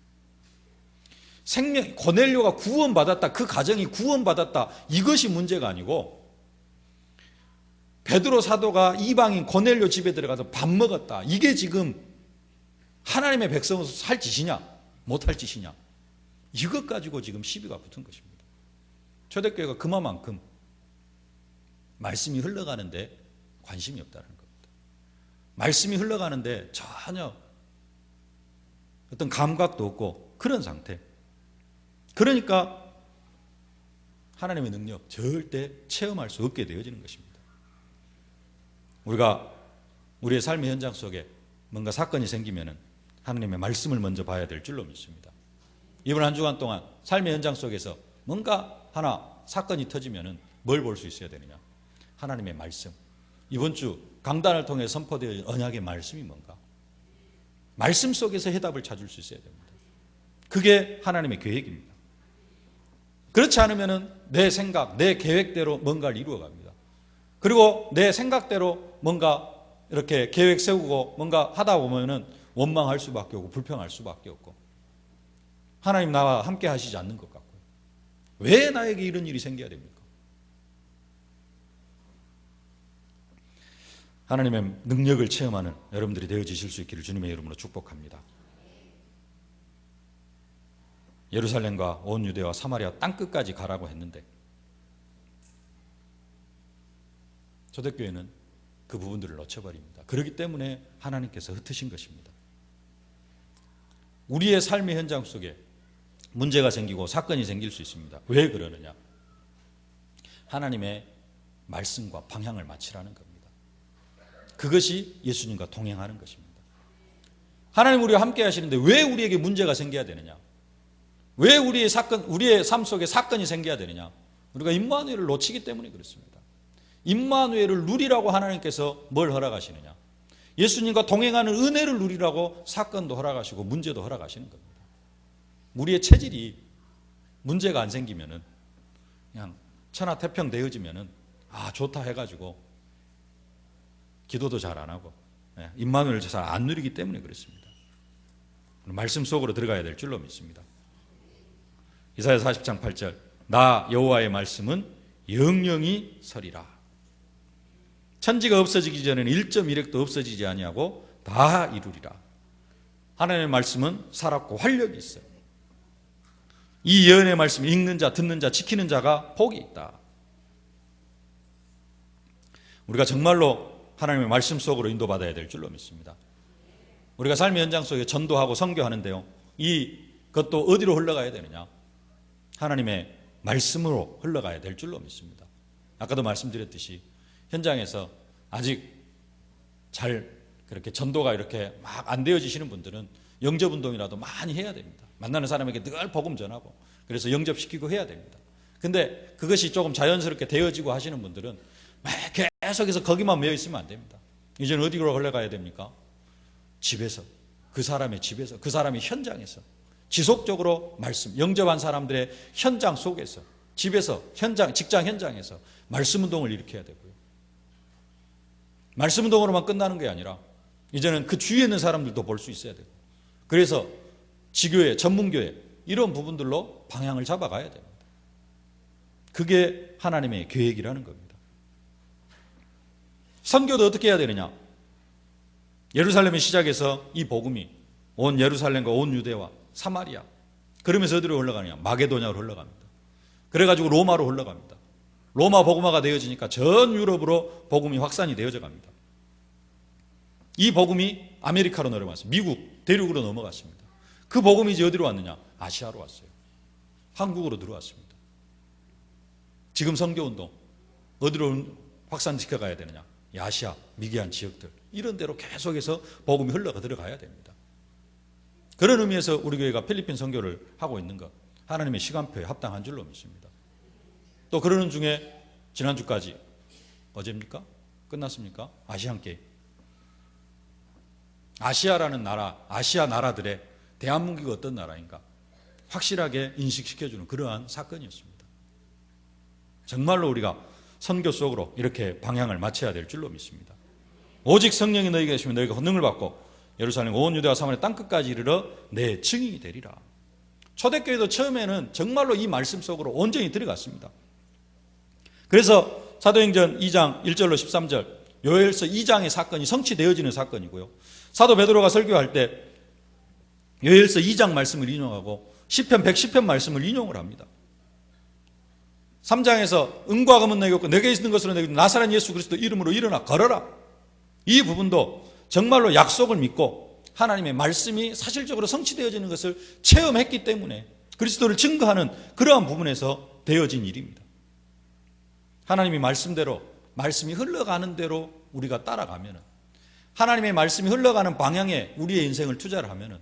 고넬료가 구원받았다, 그 가정이 구원받았다, 이것이 문제가 아니고 베드로 사도가 이방인 고넬료 집에 들어가서 밥 먹었다, 이게 지금 하나님의 백성으로서 할 짓이냐 못할 짓이냐, 이것 가지고 지금 시비가 붙은 것입니다. 초대교회가 그만큼 말씀이 흘러가는데 관심이 없다는 겁니다. 말씀이 흘러가는데 전혀 어떤 감각도 없고 그런 상태. 그러니까 하나님의 능력 절대 체험할 수 없게 되어지는 것입니다. 우리가 우리의 삶의 현장 속에 뭔가 사건이 생기면은 하나님의 말씀을 먼저 봐야 될 줄로 믿습니다. 이번 한 주간 동안 삶의 현장 속에서 뭔가 하나 사건이 터지면은 뭘 볼 수 있어야 되느냐? 하나님의 말씀. 이번 주 강단을 통해 선포되어진 언약의 말씀이 뭔가? 말씀 속에서 해답을 찾을 수 있어야 됩니다. 그게 하나님의 계획입니다. 그렇지 않으면은 내 생각, 내 계획대로 뭔가를 이루어갑니다. 그리고 내 생각대로 뭔가 이렇게 계획 세우고 뭔가 하다 보면은 원망할 수밖에 없고 불평할 수밖에 없고 하나님 나와 함께 하시지 않는 것 같고요. 왜 나에게 이런 일이 생겨야 됩니까? 하나님의 능력을 체험하는 여러분들이 되어지실 수 있기를 주님의 이름으로 축복합니다. 예루살렘과 온 유대와 사마리아 땅끝까지 가라고 했는데 초대교회는 그 부분들을 놓쳐버립니다. 그렇기 때문에 하나님께서 흩으신 것입니다. 우리의 삶의 현장 속에 문제가 생기고 사건이 생길 수 있습니다. 왜 그러느냐? 하나님의 말씀과 방향을 맞추라는 겁니다. 그것이 예수님과 동행하는 것입니다. 하나님 우리와 함께 하시는데 왜 우리에게 문제가 생겨야 되느냐? 왜 우리의 삶 속에 사건이 생겨야 되느냐? 우리가 임마누엘을 놓치기 때문에 그렇습니다. 임마누엘을 누리라고 하나님께서 뭘 허락하시느냐? 예수님과 동행하는 은혜를 누리라고 사건도 허락하시고 문제도 허락하시는 겁니다. 우리의 체질이 문제가 안 생기면은 그냥 천하태평되어지면은 좋다 해가지고 기도도 잘 안 하고 임마누엘을 잘 안 누리기 때문에 그렇습니다. 말씀 속으로 들어가야 될 줄로 믿습니다. 이사야 40장 8절 나 여호와의 말씀은 영영이 서리라. 천지가 없어지기 전에는 1.1핵도 없어지지 아니하고 다 이루리라. 하나님의 말씀은 살았고 활력이 있어요. 이 예언의 말씀 읽는 자, 듣는 자, 지키는 자가 복이 있다. 우리가 정말로 하나님의 말씀 속으로 인도받아야 될 줄로 믿습니다. 우리가 삶의 현장 속에 전도하고 선교하는데요, 이것도 어디로 흘러가야 되느냐? 하나님의 말씀으로 흘러가야 될 줄로 믿습니다. 아까도 말씀드렸듯이 현장에서 아직 잘 그렇게 전도가 이렇게 막 안 되어지시는 분들은 영접운동이라도 많이 해야 됩니다. 만나는 사람에게 늘 복음 전하고 그래서 영접시키고 해야 됩니다. 근데 그것이 조금 자연스럽게 되어지고 하시는 분들은 계속해서 거기만 매여 있으면 안 됩니다. 이제는 어디로 흘러가야 됩니까? 집에서, 그 사람의 집에서, 그 사람의 현장에서 지속적으로 말씀, 영접한 사람들의 현장 속에서, 집에서, 현장, 직장 현장에서 말씀 운동을 일으켜야 되고요. 말씀 운동으로만 끝나는 게 아니라 이제는 그 주위에 있는 사람들도 볼 수 있어야 되고, 그래서 지교회, 전문교회 이런 부분들로 방향을 잡아가야 됩니다. 그게 하나님의 계획이라는 겁니다. 선교도 어떻게 해야 되느냐? 예루살렘의 시작에서 이 복음이 온 예루살렘과 온 유대와 사마리아, 그러면서 어디로 흘러가느냐? 마게도냐로 흘러갑니다. 그래가지고 로마로 흘러갑니다. 로마 복음화가 되어지니까 전 유럽으로 복음이 확산이 되어져 갑니다. 이 복음이 아메리카로 넘어갔습니다. 미국 대륙으로 넘어갔습니다. 그 복음이 이제 어디로 왔느냐? 아시아로 왔어요. 한국으로 들어왔습니다. 지금 선교운동 어디로 확산시켜 가야 되느냐? 아시아, 미개한 지역들 이런 데로 계속해서 복음이 흘러가 들어가야 됩니다. 그런 의미에서 우리 교회가 필리핀 선교를 하고 있는 것, 하나님의 시간표에 합당한 줄로 믿습니다. 또 그러는 중에 지난주까지, 어제입니까? 끝났습니까? 아시안게임. 아시아라는 나라, 아시아 나라들의 대한민국이 어떤 나라인가 확실하게 인식시켜주는 그러한 사건이었습니다. 정말로 우리가 선교 속으로 이렇게 방향을 맞춰야 될 줄로 믿습니다. 오직 성령이 너희에게 계시면 너희가 권능을 받고 예루살렘 온 유대와 사마리아 땅끝까지 이르러 내 증인이 되리라. 초대교회도 처음에는 정말로 이 말씀 속으로 온전히 들어갔습니다. 그래서 사도행전 2장 1절로 13절 요엘서 2장의 사건이 성취되어지는 사건이고요. 사도 베드로가 설교할 때 요엘서 2장 말씀을 인용하고 시편 110편 말씀을 인용을 합니다. 3장에서 은과 금은 내게 없고 내게 있는 것으로 내게 나사렛 예수 그리스도 이름으로 일어나 걸어라. 이 부분도 정말로 약속을 믿고 하나님의 말씀이 사실적으로 성취되어지는 것을 체험했기 때문에 그리스도를 증거하는 그러한 부분에서 되어진 일입니다. 하나님의 말씀대로, 말씀이 흘러가는 대로 우리가 따라가면, 하나님의 말씀이 흘러가는 방향에 우리의 인생을 투자를 하면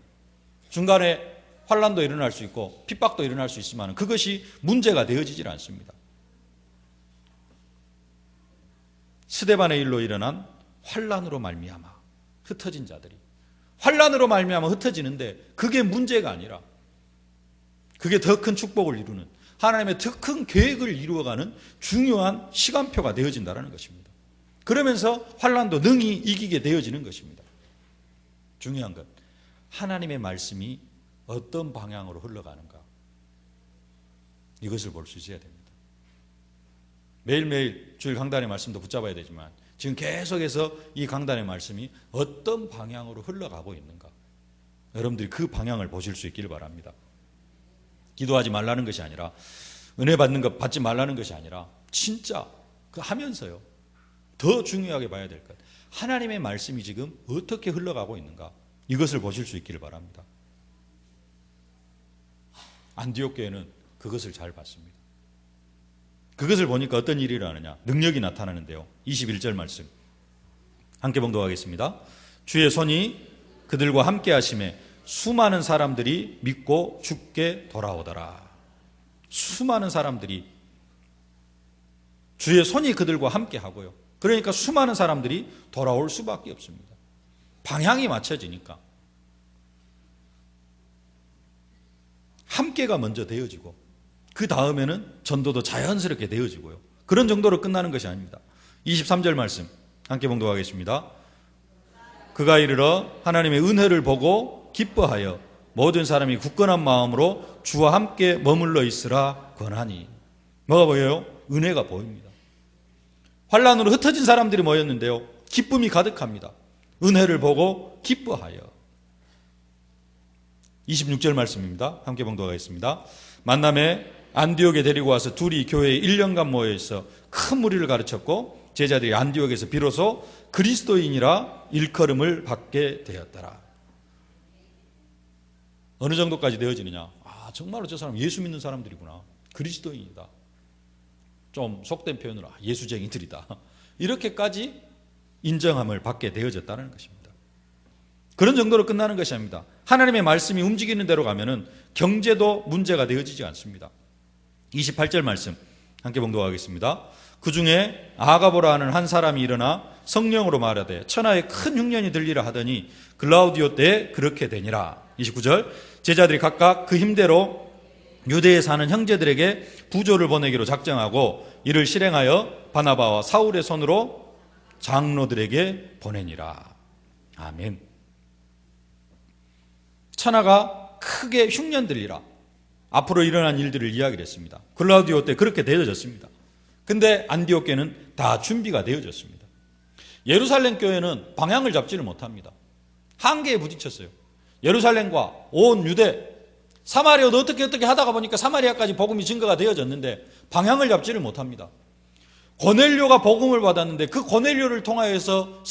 중간에 환난도 일어날 수 있고 핍박도 일어날 수 있지만 그것이 문제가 되어지질 않습니다. 스데반의 일로 일어난 환난으로 말미암아 흩어진 자들이, 환난으로 말미암아 흩어지는데 그게 문제가 아니라 그게 더 큰 축복을 이루는, 하나님의 더 큰 계획을 이루어가는 중요한 시간표가 되어진다는 것입니다. 그러면서 환난도 능히 이기게 되어지는 것입니다. 중요한 것, 하나님의 말씀이 어떤 방향으로 흘러가는가, 이것을 볼 수 있어야 됩니다. 매일매일 주일 강단의 말씀도 붙잡아야 되지만 지금 계속해서 이 강단의 말씀이 어떤 방향으로 흘러가고 있는가, 여러분들이 그 방향을 보실 수 있기를 바랍니다. 기도하지 말라는 것이 아니라, 은혜 받는 것 받지 말라는 것이 아니라 진짜 그 하면서요 더 중요하게 봐야 될 것, 하나님의 말씀이 지금 어떻게 흘러가고 있는가, 이것을 보실 수 있기를 바랍니다. 안디옥 교회는 그것을 잘 봤습니다. 그것을 보니까 어떤 일이 일어나느냐, 능력이 나타나는데요. 21절 말씀 함께 봉독하겠습니다. 주의 손이 그들과 함께 하심에 수많은 사람들이 믿고 주께 돌아오더라. 수많은 사람들이, 주의 손이 그들과 함께 하고요, 그러니까 수많은 사람들이 돌아올 수밖에 없습니다. 방향이 맞춰지니까 함께가 먼저 되어지고 그 다음에는 전도도 자연스럽게 되어지고요. 그런 정도로 끝나는 것이 아닙니다. 23절 말씀 함께 봉독하겠습니다. 그가 이르러 하나님의 은혜를 보고 기뻐하여 모든 사람이 굳건한 마음으로 주와 함께 머물러 있으라 권하니. 뭐가 보여요? 은혜가 보입니다. 환난으로 흩어진 사람들이 모였는데요, 기쁨이 가득합니다. 은혜를 보고 기뻐하여. 26절 말씀입니다. 함께 봉독하겠습니다. 만남에 안디옥에 데리고 와서 둘이 교회에 1년간 모여있어 큰 무리를 가르쳤고 제자들이 안디옥에서 비로소 그리스도인이라 일컬음을 받게 되었더라. 어느 정도까지 되어지느냐? 정말로 저 사람 예수 믿는 사람들이구나. 그리스도인이다. 좀 속된 표현으로 예수쟁이들이다. 이렇게까지 인정함을 받게 되어졌다는 것입니다. 그런 정도로 끝나는 것이 아닙니다. 하나님의 말씀이 움직이는 대로 가면은 경제도 문제가 되어지지 않습니다. 28절 말씀 함께 봉독하겠습니다. 그 중에 아가보라 하는 한 사람이 일어나 성령으로 말하되 천하에 큰 흉년이 들리라 하더니 글라우디오 때에 그렇게 되니라. 29절 제자들이 각각 그 힘대로 유대에 사는 형제들에게 부조를 보내기로 작정하고 이를 실행하여 바나바와 사울의 손으로 장로들에게 보내니라. 아멘. 천하가 크게 흉년 들리라. 앞으로 일어난 일들을 이야기를 했습니다. 글라우디오 때 그렇게 되어졌습니다. 근데 안디옥 교회는 다 준비가 되어졌습니다. 예루살렘 교회는 방향을 잡지를 못합니다. 한계에 부딪혔어요. 예루살렘과 온 유대, 사마리아도 어떻게 하다가 보니까 사마리아까지 복음이 증거가 되어졌는데 방향을 잡지를 못합니다. 고넬료가 복음을 받았는데 그 고넬료를 통하여서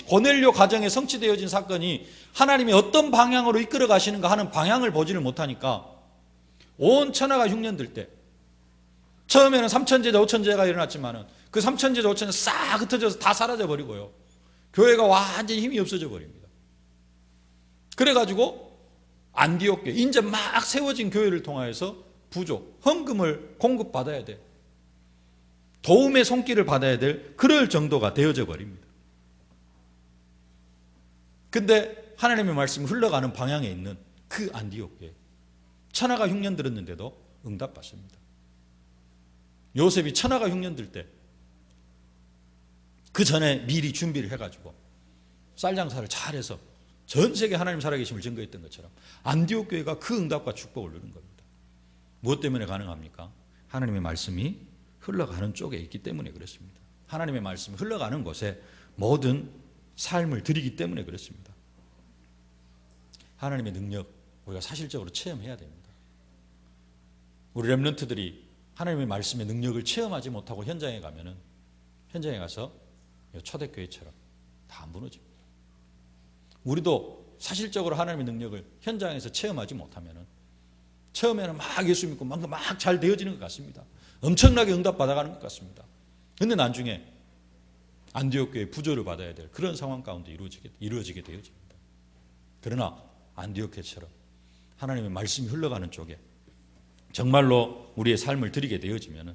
고넬료 가정에 성취되어진 사건이 하나님이 어떤 방향으로 이끌어 가시는가 하는 방향을 보지를 못하니까 온 천하가 흉년들 때 처음에는 3천제자 5천제가 일어났지만은 그 3천제자 5천제가 싹 흩어져서 다 사라져버리고요, 교회가 완전히 힘이 없어져 버립니다. 그래가지고 안디옥 교회, 이제 막 세워진 교회를 통하여서 부조, 헌금을 공급받아야 돼, 도움의 손길을 받아야 될 그럴 정도가 되어져 버립니다. 근데 하나님의 말씀이 흘러가는 방향에 있는 그 안디옥 교회, 천하가 흉년 들었는데도 응답받습니다. 요셉이 천하가 흉년 들 때 그 전에 미리 준비를 해가지고 쌀장사를 잘해서 전 세계 하나님 살아계심을 증거했던 것처럼 안디옥 교회가 그 응답과 축복을 누린 겁니다. 무엇 때문에 가능합니까? 하나님의 말씀이 흘러가는 쪽에 있기 때문에 그렇습니다. 하나님의 말씀이 흘러가는 곳에 모든 삶을 드리기 때문에 그렇습니다. 하나님의 능력 우리가 사실적으로 체험해야 됩니다. 우리 렘넌트들이 하나님의 말씀의 능력을 체험하지 못하고 현장에 가면은, 현장에 가서 초대교회처럼 다 무너집니다. 우리도 사실적으로 하나님의 능력을 현장에서 체험하지 못하면은 처음에는 막 예수 믿고 막 잘 되어지는 것 같습니다. 엄청나게 응답 받아가는 것 같습니다. 근데 나중에 안디옥 교회 부조를 받아야 될 그런 상황 가운데 이루어지게 되어집니다. 그러나 안디옥 교회처럼 하나님의 말씀이 흘러가는 쪽에 정말로 우리의 삶을 드리게 되어지면은,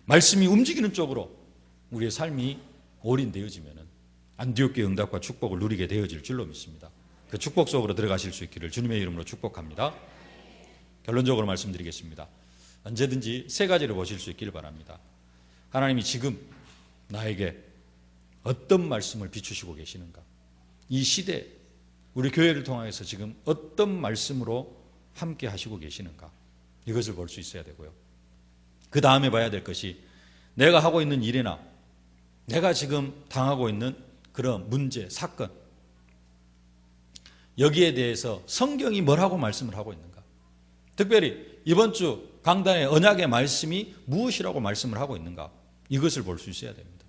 말씀이 움직이는 쪽으로 우리의 삶이 올인되어지면은 안디옥 교회 응답과 축복을 누리게 되어질 줄로 믿습니다. 그 축복 속으로 들어가실 수 있기를 주님의 이름으로 축복합니다. 결론적으로 말씀드리겠습니다. 언제든지 세 가지를 보실 수 있기를 바랍니다. 하나님이 지금 나에게 어떤 말씀을 비추시고 계시는가, 이 시대 우리 교회를 통해서 지금 어떤 말씀으로 함께 하시고 계시는가, 이것을 볼 수 있어야 되고요. 그 다음에 봐야 될 것이 내가 하고 있는 일이나 내가 지금 당하고 있는 그런 문제, 사건, 여기에 대해서 성경이 뭐라고 말씀을 하고 있는가. 특별히 이번 주 강단의 언약의 말씀이 무엇이라고 말씀을 하고 있는가, 이것을 볼 수 있어야 됩니다.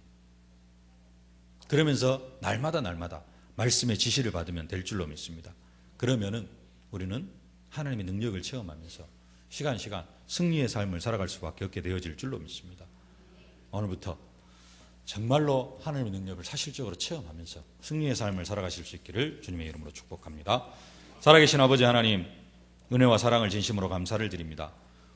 그러면서 날마다 말씀의 지시를 받으면 될 줄로 믿습니다. 그러면은 우리는 하나님의 능력을 체험하면서 시간 승리의 삶을 살아갈 수밖에 없게 되어질 줄로 믿습니다. 오늘부터 정말로 하나님의 능력을 사실적으로 체험하면서 승리의 삶을 살아가실 수 있기를 주님의 이름으로 축복합니다. 살아계신 아버지 하나님, 은혜와 사랑을 진심으로 감사를 드립니다.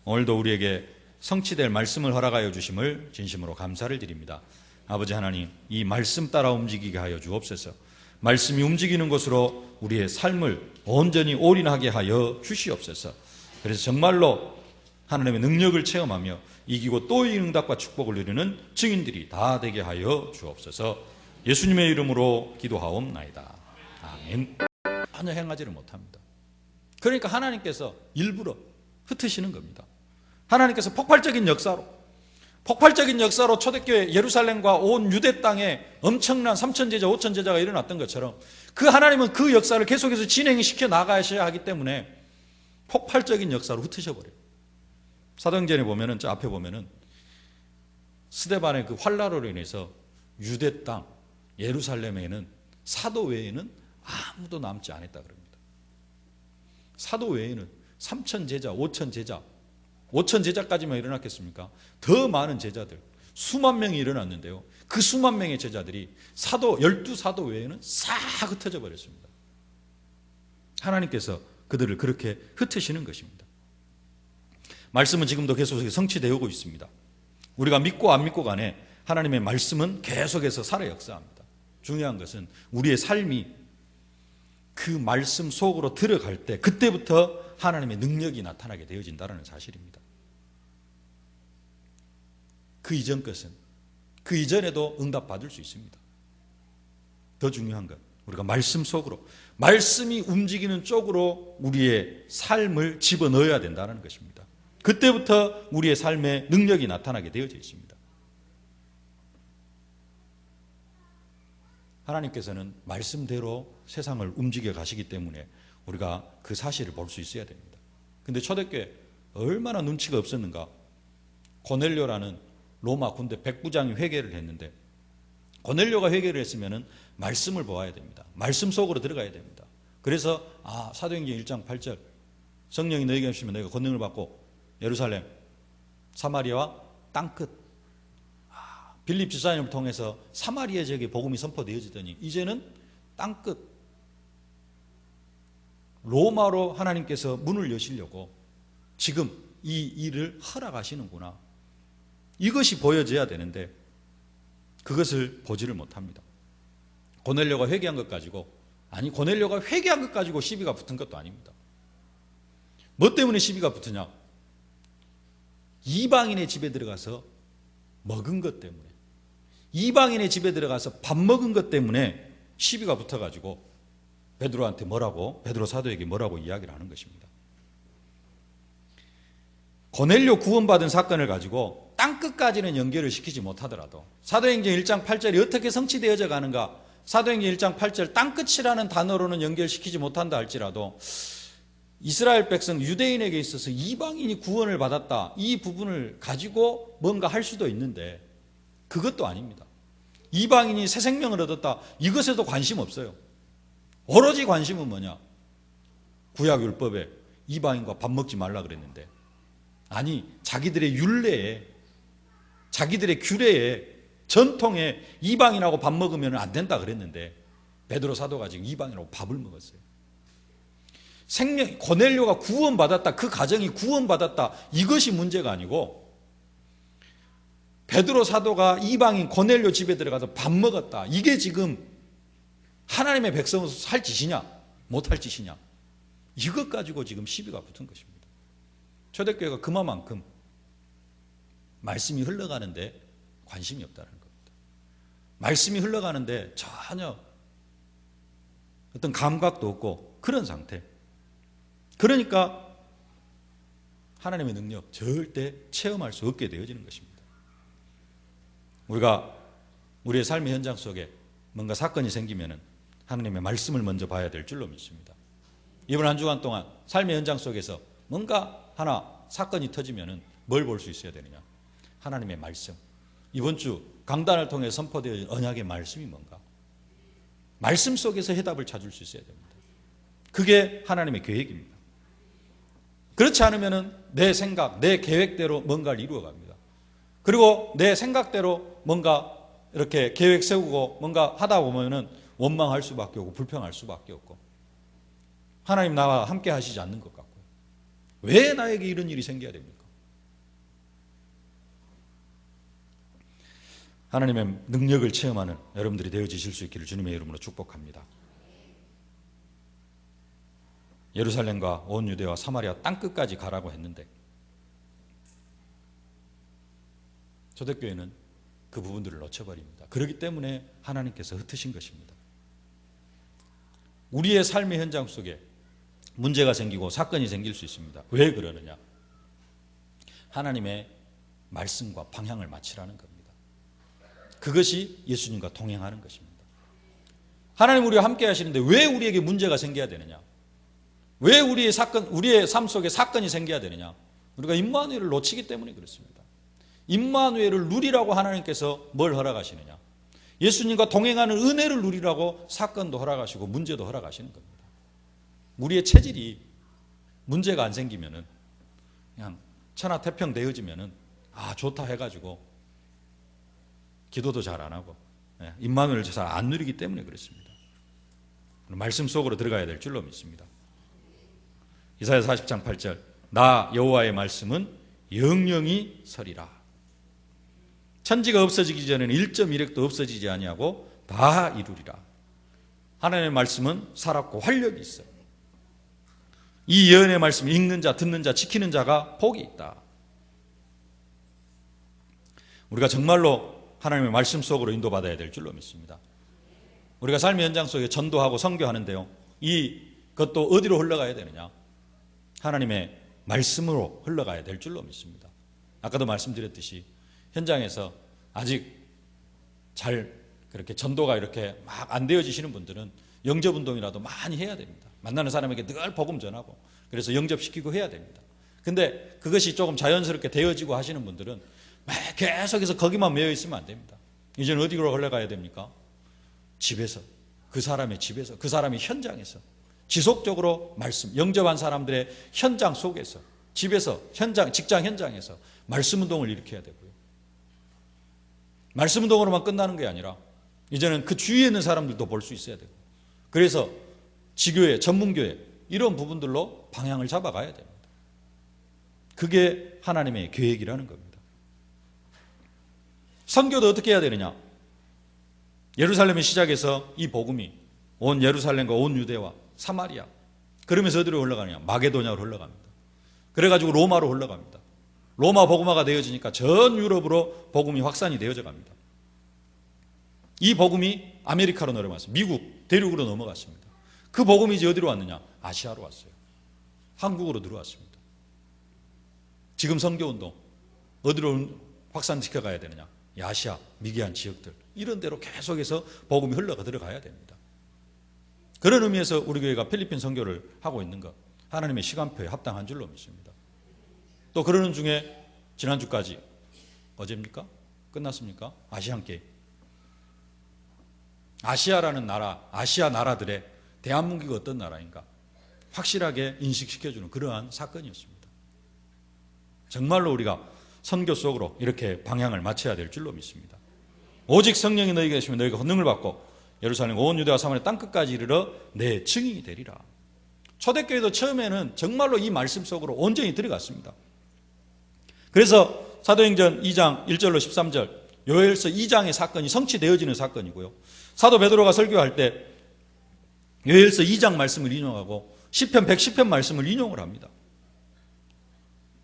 오늘도 우리에게 성취될 말씀을 허락하여 주심을 진심으로 감사를 드립니다. 아버지 하나님, 이 말씀 따라 움직이게 하여 주옵소서. 말씀이 움직이는 곳으로 우리의 삶을 온전히 올인하게 하여 주시옵소서. 그래서 정말로 하나님의 능력을 체험하며 이기고 또 이 응답과 축복을 누리는 증인들이 다 되게 하여 주옵소서. 예수님의 이름으로 기도하옵나이다. 아멘. 전혀 행하지를 못합니다. 그러니까 하나님께서 일부러 흩으시는 겁니다. 하나님께서 폭발적인 역사로, 폭발적인 역사로 초대교회 예루살렘과 온 유대 땅에 엄청난 3,000제자, 5,000제자가 일어났던 것처럼 그 하나님은 그 역사를 계속해서 진행시켜 나가셔야 하기 때문에 폭발적인 역사로 흩으셔 버려요. 사도행전에 보면은, 저 앞에 보면은 스데반의 그 환란으로 인해서 유대 땅 예루살렘에는 사도 외에는 아무도 남지 않았다 그럽니다. 사도 외에는 3,000제자, 5,000제자, 5,000제자까지만 일어났겠습니까? 더 많은 제자들, 수만 명이 일어났는데요. 그 수만 명의 제자들이 사도, 12사도 외에는 싹 흩어져 버렸습니다. 하나님께서 그들을 그렇게 흩으시는 것입니다. 말씀은 지금도 계속해서 성취되어 오고 있습니다. 우리가 믿고 안 믿고 간에 하나님의 말씀은 계속해서 살아 역사합니다. 중요한 것은 우리의 삶이 그 말씀 속으로 들어갈 때 그때부터 하나님의 능력이 나타나게 되어진다는 사실입니다. 그 이전 것은 그 이전에도 응답받을 수 있습니다. 더 중요한 건 우리가 말씀 속으로, 말씀이 움직이는 쪽으로 우리의 삶을 집어넣어야 된다는 것입니다. 그때부터 우리의 삶에 능력이 나타나게 되어져 있습니다. 하나님께서는 말씀대로 세상을 움직여 가시기 때문에 우리가 그 사실을 볼 수 있어야 됩니다. 근데 초대교회 얼마나 눈치가 없었는가. 고넬료라는 로마 군대 백부장이 회개를 했는데, 고넬료가 회개를 했으면 말씀을 보아야 됩니다. 말씀 속으로 들어가야 됩니다. 그래서 사도행전 1장 8절 성령이 너에게 오시면 너희가 권능을 받고 예루살렘, 사마리아와 땅끝, 빌립 지사님을 통해서 사마리아 지역에 복음이 선포되어지더니 이제는 땅끝, 로마로 하나님께서 문을 여시려고 지금 이 일을 허락하시는구나. 이것이 보여져야 되는데 그것을 보지를 못합니다. 고넬료가 회개한 것 가지고, 고넬료가 회개한 것 가지고 시비가 붙은 것도 아닙니다. 뭐 때문에 시비가 붙으냐? 이방인의 집에 들어가서 먹은 것 때문에, 이방인의 집에 들어가서 밥 먹은 것 때문에 시비가 붙어가지고 베드로한테 베드로 사도에게 뭐라고 이야기를 하는 것입니다. 고넬료 구원받은 사건을 가지고 땅끝까지는 연결을 시키지 못하더라도 사도행전 1장 8절이 어떻게 성취되어져 가는가, 사도행전 1장 8절 땅끝이라는 단어로는 연결시키지 못한다 할지라도 이스라엘 백성 유대인에게 있어서 이방인이 구원을 받았다, 이 부분을 가지고 뭔가 할 수도 있는데 그것도 아닙니다. 이방인이 새 생명을 얻었다, 이것에도 관심 없어요. 오로지 관심은 뭐냐? 구약율법에 이방인과 밥 먹지 말라 그랬는데, 자기들의 율례에, 자기들의 규례에, 전통에 이방인하고 밥 먹으면 안 된다 그랬는데 베드로 사도가 지금 이방인하고 밥을 먹었어요. 고넬료가 구원받았다, 그 가정이 구원받았다, 이것이 문제가 아니고 베드로 사도가 이방인 고넬료 집에 들어가서 밥 먹었다, 이게 지금 하나님의 백성으로서 할 짓이냐 못할 짓이냐, 이것 가지고 지금 시비가 붙은 것입니다. 초대교회가 그만큼 말씀이 흘러가는데 관심이 없다는 겁니다. 말씀이 흘러가는데 전혀 어떤 감각도 없고 그런 상태. 그러니까 하나님의 능력 절대 체험할 수 없게 되어지는 것입니다. 우리가 우리의 삶의 현장 속에 뭔가 사건이 생기면은 하나님의 말씀을 먼저 봐야 될 줄로 믿습니다. 이번 한 주간 동안 삶의 현장 속에서 뭔가 하나 사건이 터지면은 뭘 볼 수 있어야 되느냐? 하나님의 말씀. 이번 주 강단을 통해 선포되어진 언약의 말씀이 뭔가? 말씀 속에서 해답을 찾을 수 있어야 됩니다. 그게 하나님의 계획입니다. 그렇지 않으면은 내 생각, 내 계획대로 뭔가를 이루어갑니다. 그리고 내 생각대로 뭔가 이렇게 계획 세우고 뭔가 하다 보면은 원망할 수밖에 없고 불평할 수밖에 없고 하나님 나와 함께 하시지 않는 것 같고, 왜 나에게 이런 일이 생겨야 됩니까? 하나님의 능력을 체험하는 여러분들이 되어지실 수 있기를 주님의 이름으로 축복합니다. 예루살렘과 온 유대와 사마리아 땅끝까지 가라고 했는데 초대교회는 그 부분들을 놓쳐버립니다. 그렇기 때문에 하나님께서 흩으신 것입니다. 우리의 삶의 현장 속에 문제가 생기고 사건이 생길 수 있습니다. 왜 그러느냐? 하나님의 말씀과 방향을 맞추라는 겁니다. 그것이 예수님과 동행하는 것입니다. 하나님 우리와 함께 하시는데 왜 우리에게 문제가 생겨야 되느냐? 왜 우리의 삶 속에 사건이 생겨야 되느냐? 우리가 임마누엘을 놓치기 때문에 그렇습니다. 임마누엘을 누리라고 하나님께서 뭘 허락하시느냐? 예수님과 동행하는 은혜를 누리라고 사건도 허락하시고 문제도 허락하시는 겁니다. 우리의 체질이 문제가 안 생기면은 그냥 천하태평되어지면은 좋다 해가지고 기도도 잘 안 하고 임마누엘을 잘 안 누리기 때문에 그렇습니다. 말씀 속으로 들어가야 될 줄로 믿습니다. 이사야 40장 8절 나 여호와의 말씀은 영영이 서리라. 천지가 없어지기 전에는 1.1핵도 없어지지 아니하고 다 이루리라. 하나님의 말씀은 살았고 활력이 있어요. 이 예언의 말씀 읽는 자, 듣는 자, 지키는 자가 복이 있다. 우리가 정말로 하나님의 말씀 속으로 인도받아야 될 줄로 믿습니다. 우리가 삶의 현장 속에 전도하고 선교하는데요, 이것도 어디로 흘러가야 되느냐? 하나님의 말씀으로 흘러가야 될 줄로 믿습니다. 아까도 말씀드렸듯이 현장에서 아직 잘 그렇게 전도가 이렇게 막 안 되어지시는 분들은 영접운동이라도 많이 해야 됩니다. 만나는 사람에게 늘 복음 전하고 그래서 영접시키고 해야 됩니다. 근데 그것이 조금 자연스럽게 되어지고 하시는 분들은 계속해서 거기만 매여 있으면 안 됩니다. 이제는 어디로 흘러가야 됩니까? 집에서, 그 사람의 집에서, 그 사람의 현장에서 지속적으로 말씀, 영접한 사람들의 현장 속에서, 집에서, 현장, 직장 현장에서 말씀 운동을 일으켜야 되고요. 말씀 운동으로만 끝나는 게 아니라 이제는 그 주위에 있는 사람들도 볼 수 있어야 되고, 그래서 지교회, 전문교회 이런 부분들로 방향을 잡아가야 됩니다. 그게 하나님의 계획이라는 겁니다. 선교도 어떻게 해야 되느냐? 예루살렘의 시작에서 이 복음이 온 예루살렘과 온 유대와 사마리아, 그러면서 어디로 흘러가느냐? 마게도냐로 흘러갑니다. 그래가지고 로마로 흘러갑니다. 로마 복음화가 되어지니까 전 유럽으로 복음이 확산이 되어져 갑니다. 이 복음이 아메리카로 넘어갔습니다. 미국 대륙으로 넘어갔습니다. 그 복음이 이제 어디로 왔느냐? 아시아로 왔어요. 한국으로 들어왔습니다. 지금 선교운동 어디로 확산시켜 가야 되느냐? 아시아, 미개한 지역들 이런 데로 계속해서 복음이 흘러가 들어가야 됩니다. 그런 의미에서 우리 교회가 필리핀 선교를 하고 있는 것, 하나님의 시간표에 합당한 줄로 믿습니다. 또 그러는 중에 지난주까지 어제입니까? 끝났습니까? 아시안게임. 아시아라는 나라, 아시아 나라들의 대한민국이 어떤 나라인가 확실하게 인식시켜주는 그러한 사건이었습니다. 정말로 우리가 선교 속으로 이렇게 방향을 맞춰야 될 줄로 믿습니다. 오직 성령이 너희에게 계시면 너희가 권능을 받고 예루살렘 온 유대와 사마리아 땅끝까지 이르러 내 증인이 되리라. 초대교회도 처음에는 정말로 이 말씀 속으로 온전히 들어갔습니다. 그래서 사도행전 2장 1절로 13절 요엘서 2장의 사건이 성취되어지는 사건이고요. 사도 베드로가 설교할 때 요엘서 2장 말씀을 인용하고 시편 110편 말씀을 인용을 합니다.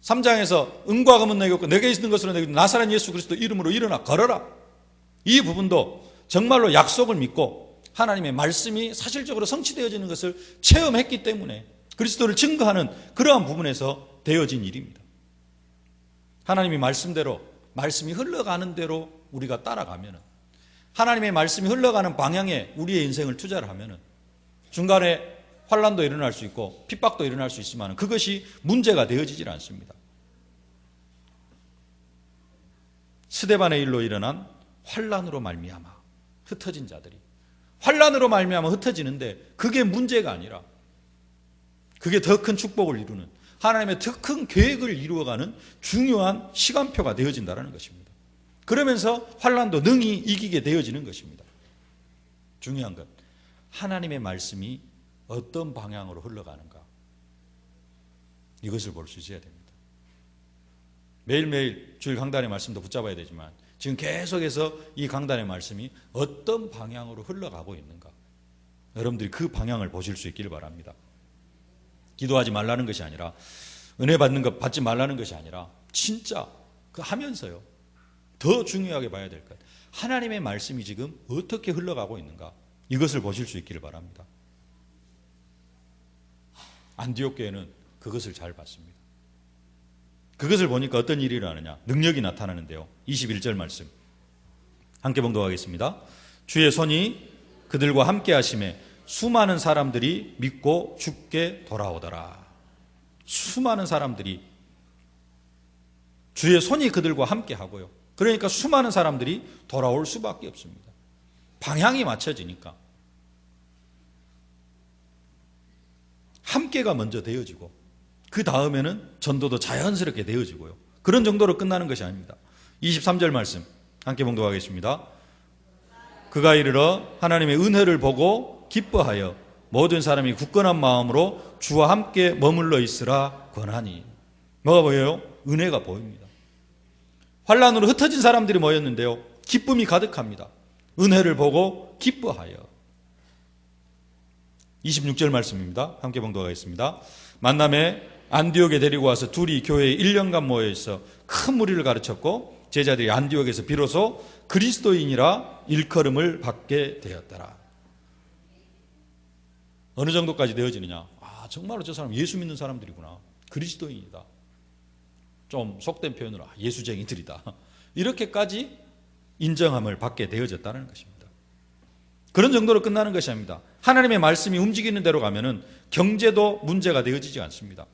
3장에서 은과 금은 내게 없고 내게 있는 것으로 내게 나사렛 예수 그리스도 이름으로 일어나 걸어라. 이 부분도 정말로 약속을 믿고 하나님의 말씀이 사실적으로 성취되어지는 것을 체험했기 때문에 그리스도를 증거하는 그러한 부분에서 되어진 일입니다. 하나님의 말씀대로 말씀이 흘러가는 대로 우리가 따라가면, 하나님의 말씀이 흘러가는 방향에 우리의 인생을 투자를 하면 중간에 환난도 일어날 수 있고 핍박도 일어날 수 있지만 그것이 문제가 되어지질 않습니다. 스데반의 일로 일어난 환난으로 말미암아 흩어진 자들이 환난으로 말미암아 흩어지는데 그게 문제가 아니라 그게 더 큰 축복을 이루는 하나님의 더 큰 계획을 이루어가는 중요한 시간표가 되어진다는 것입니다. 그러면서 환난도 능히 이기게 되어지는 것입니다. 중요한 것, 하나님의 말씀이 어떤 방향으로 흘러가는가, 이것을 볼 수 있어야 됩니다. 매일매일 주일 강단의 말씀도 붙잡아야 되지만 지금 계속해서 이 강단의 말씀이 어떤 방향으로 흘러가고 있는가, 여러분들이 그 방향을 보실 수 있기를 바랍니다. 기도하지 말라는 것이 아니라, 은혜 받는 것 받지 말라는 것이 아니라 진짜 그 하면서요 더 중요하게 봐야 될 것, 하나님의 말씀이 지금 어떻게 흘러가고 있는가, 이것을 보실 수 있기를 바랍니다. 안디옥 교회는 그것을 잘 봤습니다. 그것을 보니까 어떤 일이 일어나느냐? 능력이 나타나는데요. 21절 말씀 함께 봉독하겠습니다. 주의 손이 그들과 함께 하심에 수많은 사람들이 믿고 주께 돌아오더라. 수많은 사람들이, 주의 손이 그들과 함께 하고요. 그러니까 수많은 사람들이 돌아올 수밖에 없습니다. 방향이 맞춰지니까 함께가 먼저 되어지고 그 다음에는 전도도 자연스럽게 되어지고요. 그런 정도로 끝나는 것이 아닙니다. 23절 말씀 함께 봉독하겠습니다. 그가 이르러 하나님의 은혜를 보고 기뻐하여 모든 사람이 굳건한 마음으로 주와 함께 머물러 있으라 권하니. 뭐가 보여요? 은혜가 보입니다. 환난으로 흩어진 사람들이 모였는데요, 기쁨이 가득합니다. 은혜를 보고 기뻐하여. 26절 말씀입니다. 함께 봉독하겠습니다. 만남에 안디옥에 데리고 와서 둘이 교회에 1년간 모여 있어 큰 무리를 가르쳤고 제자들이 안디옥에서 비로소 그리스도인이라 일컬음을 받게 되었더라. 어느 정도까지 되어지느냐? 아, 정말로 저 사람 예수 믿는 사람들이구나. 그리스도인이다. 좀 속된 표현으로 예수쟁이들이다. 이렇게까지 인정함을 받게 되어졌다는 것입니다. 그런 정도로 끝나는 것이 아닙니다. 하나님의 말씀이 움직이는 대로 가면은 경제도 문제가 되어지지 않습니다.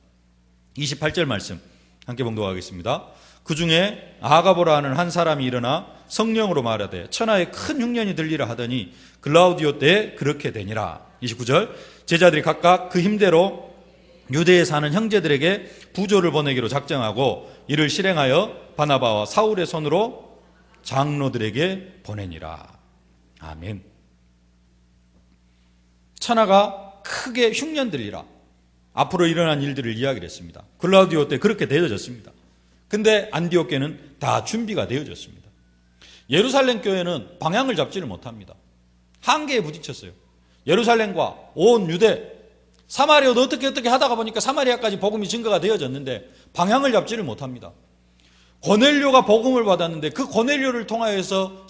28절 말씀 함께 봉독하겠습니다. 그 중에 아가보라 하는 한 사람이 일어나 성령으로 말하되 천하에 큰 흉년이 들리라 하더니 글라우디오 때에 그렇게 되니라. 29절 제자들이 각각 그 힘대로 유대에 사는 형제들에게 부조를 보내기로 작정하고 이를 실행하여 바나바와 사울의 손으로 장로들에게 보내니라. 아멘. 천하가 크게 흉년 들리라. 앞으로 일어난 일들을 이야기를 했습니다. 글라우디오 때 그렇게 되어졌습니다. 근데 안디옥교는 다 준비가 되어졌습니다. 예루살렘 교회는 방향을 잡지를 못합니다. 한계에 부딪혔어요. 예루살렘과 온 유대, 사마리아도 어떻게 하다가 보니까 사마리아까지 복음이 증거가 되어졌는데 방향을 잡지를 못합니다. 고넬료가 복음을 받았는데 그 고넬료를 통하여서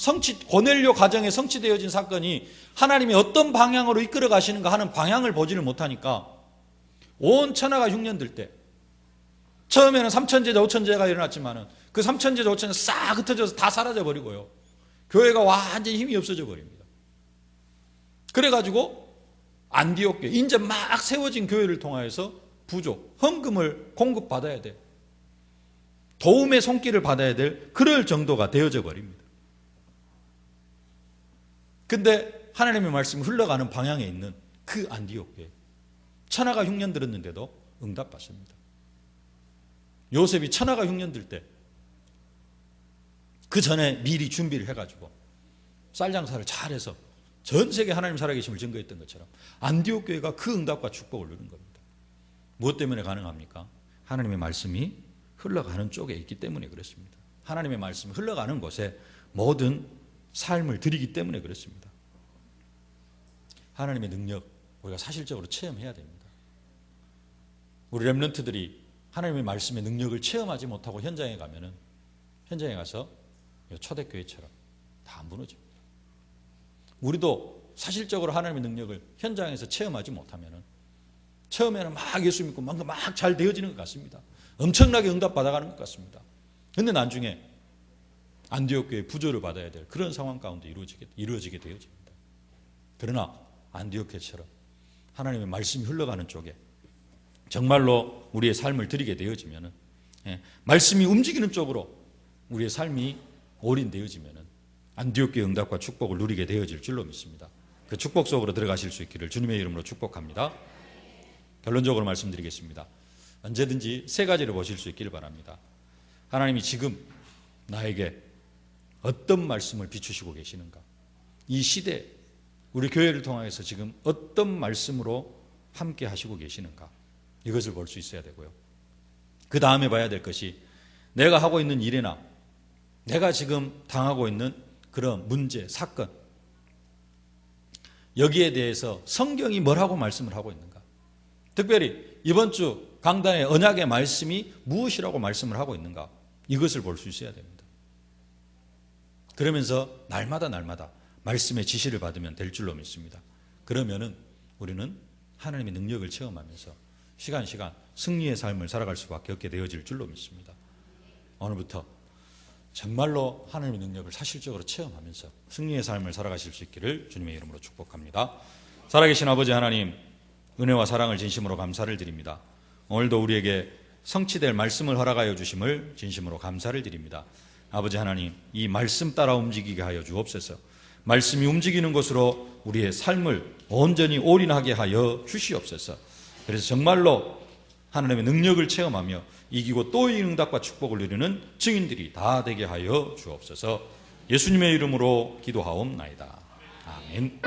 고넬료 가정에 성취되어진 사건이 하나님이 어떤 방향으로 이끌어 가시는가 하는 방향을 보지를 못하니까 온 천하가 흉년들 때 처음에는 3천제자 5천제가 일어났지만은 그 3천제자 5천제가 싹 흩어져서 다 사라져 버리고요. 교회가 완전히 힘이 없어져 버립니다. 그래가지고 안디옥 교회, 이제 막 세워진 교회를 통하여서 부조, 헌금을 공급받아야 돼. 도움의 손길을 받아야 될 그럴 정도가 되어져 버립니다. 근데 하나님의 말씀이 흘러가는 방향에 있는 그 안디옥 교회, 천하가 흉년 들었는데도 응답받습니다. 요셉이 천하가 흉년 들 때 그 전에 미리 준비를 해가지고 쌀장사를 잘해서 전 세계 하나님 살아계심을 증거했던 것처럼 안디옥 교회가 그 응답과 축복을 누린 겁니다. 무엇 때문에 가능합니까? 하나님의 말씀이 흘러가는 쪽에 있기 때문에 그렇습니다. 하나님의 말씀이 흘러가는 곳에 모든 삶을 드리기 때문에 그렇습니다. 하나님의 능력 우리가 사실적으로 체험해야 됩니다. 우리 렘넌트들이 하나님의 말씀의 능력을 체험하지 못하고 현장에 가면은 현장에 가서 초대교회처럼 다 무너집니다. 우리도 사실적으로 하나님의 능력을 현장에서 체험하지 못하면은 처음에는 막 예수 믿고 막 잘 되어지는 것 같습니다. 엄청나게 응답 받아가는 것 같습니다. 그런데 나중에 안디옥 교회 부조를 받아야 될 그런 상황 가운데 이루어지게 되어집니다. 그러나 안디옥 교회처럼 하나님의 말씀이 흘러가는 쪽에 정말로 우리의 삶을 드리게 되어지면은, 말씀이 움직이는 쪽으로 우리의 삶이 올인되어지면은 안디옥 교회 응답과 축복을 누리게 되어질 줄로 믿습니다. 그 축복 속으로 들어가실 수 있기를 주님의 이름으로 축복합니다. 결론적으로 말씀드리겠습니다. 언제든지 세 가지를 보실 수 있기를 바랍니다. 하나님이 지금 나에게 어떤 말씀을 비추시고 계시는가? 이 시대 우리 교회를 통해서 지금 어떤 말씀으로 함께 하시고 계시는가? 이것을 볼 수 있어야 되고요. 그 다음에 봐야 될 것이 내가 하고 있는 일이나 내가 지금 당하고 있는 그런 문제, 사건, 여기에 대해서 성경이 뭐라고 말씀을 하고 있는가? 특별히 이번 주 강단의 언약의 말씀이 무엇이라고 말씀을 하고 있는가? 이것을 볼 수 있어야 됩니다. 그러면서 날마다 말씀의 지시를 받으면 될 줄로 믿습니다. 그러면은 우리는 하나님의 능력을 체험하면서 시간 승리의 삶을 살아갈 수밖에 없게 되어질 줄로 믿습니다. 오늘부터 정말로 하나님의 능력을 사실적으로 체험하면서 승리의 삶을 살아가실 수 있기를 주님의 이름으로 축복합니다. 살아계신 아버지 하나님, 은혜와 사랑을 진심으로 감사를 드립니다. 오늘도 우리에게 성취될 말씀을 허락하여 주심을 진심으로 감사를 드립니다. 아버지 하나님, 이 말씀 따라 움직이게 하여 주옵소서. 말씀이 움직이는 것으로 우리의 삶을 온전히 올인하게 하여 주시옵소서. 그래서 정말로 하나님의 능력을 체험하며 이기고 또 이기는 응답과 축복을 누리는 증인들이 다 되게 하여 주옵소서. 예수님의 이름으로 기도하옵나이다. 아멘.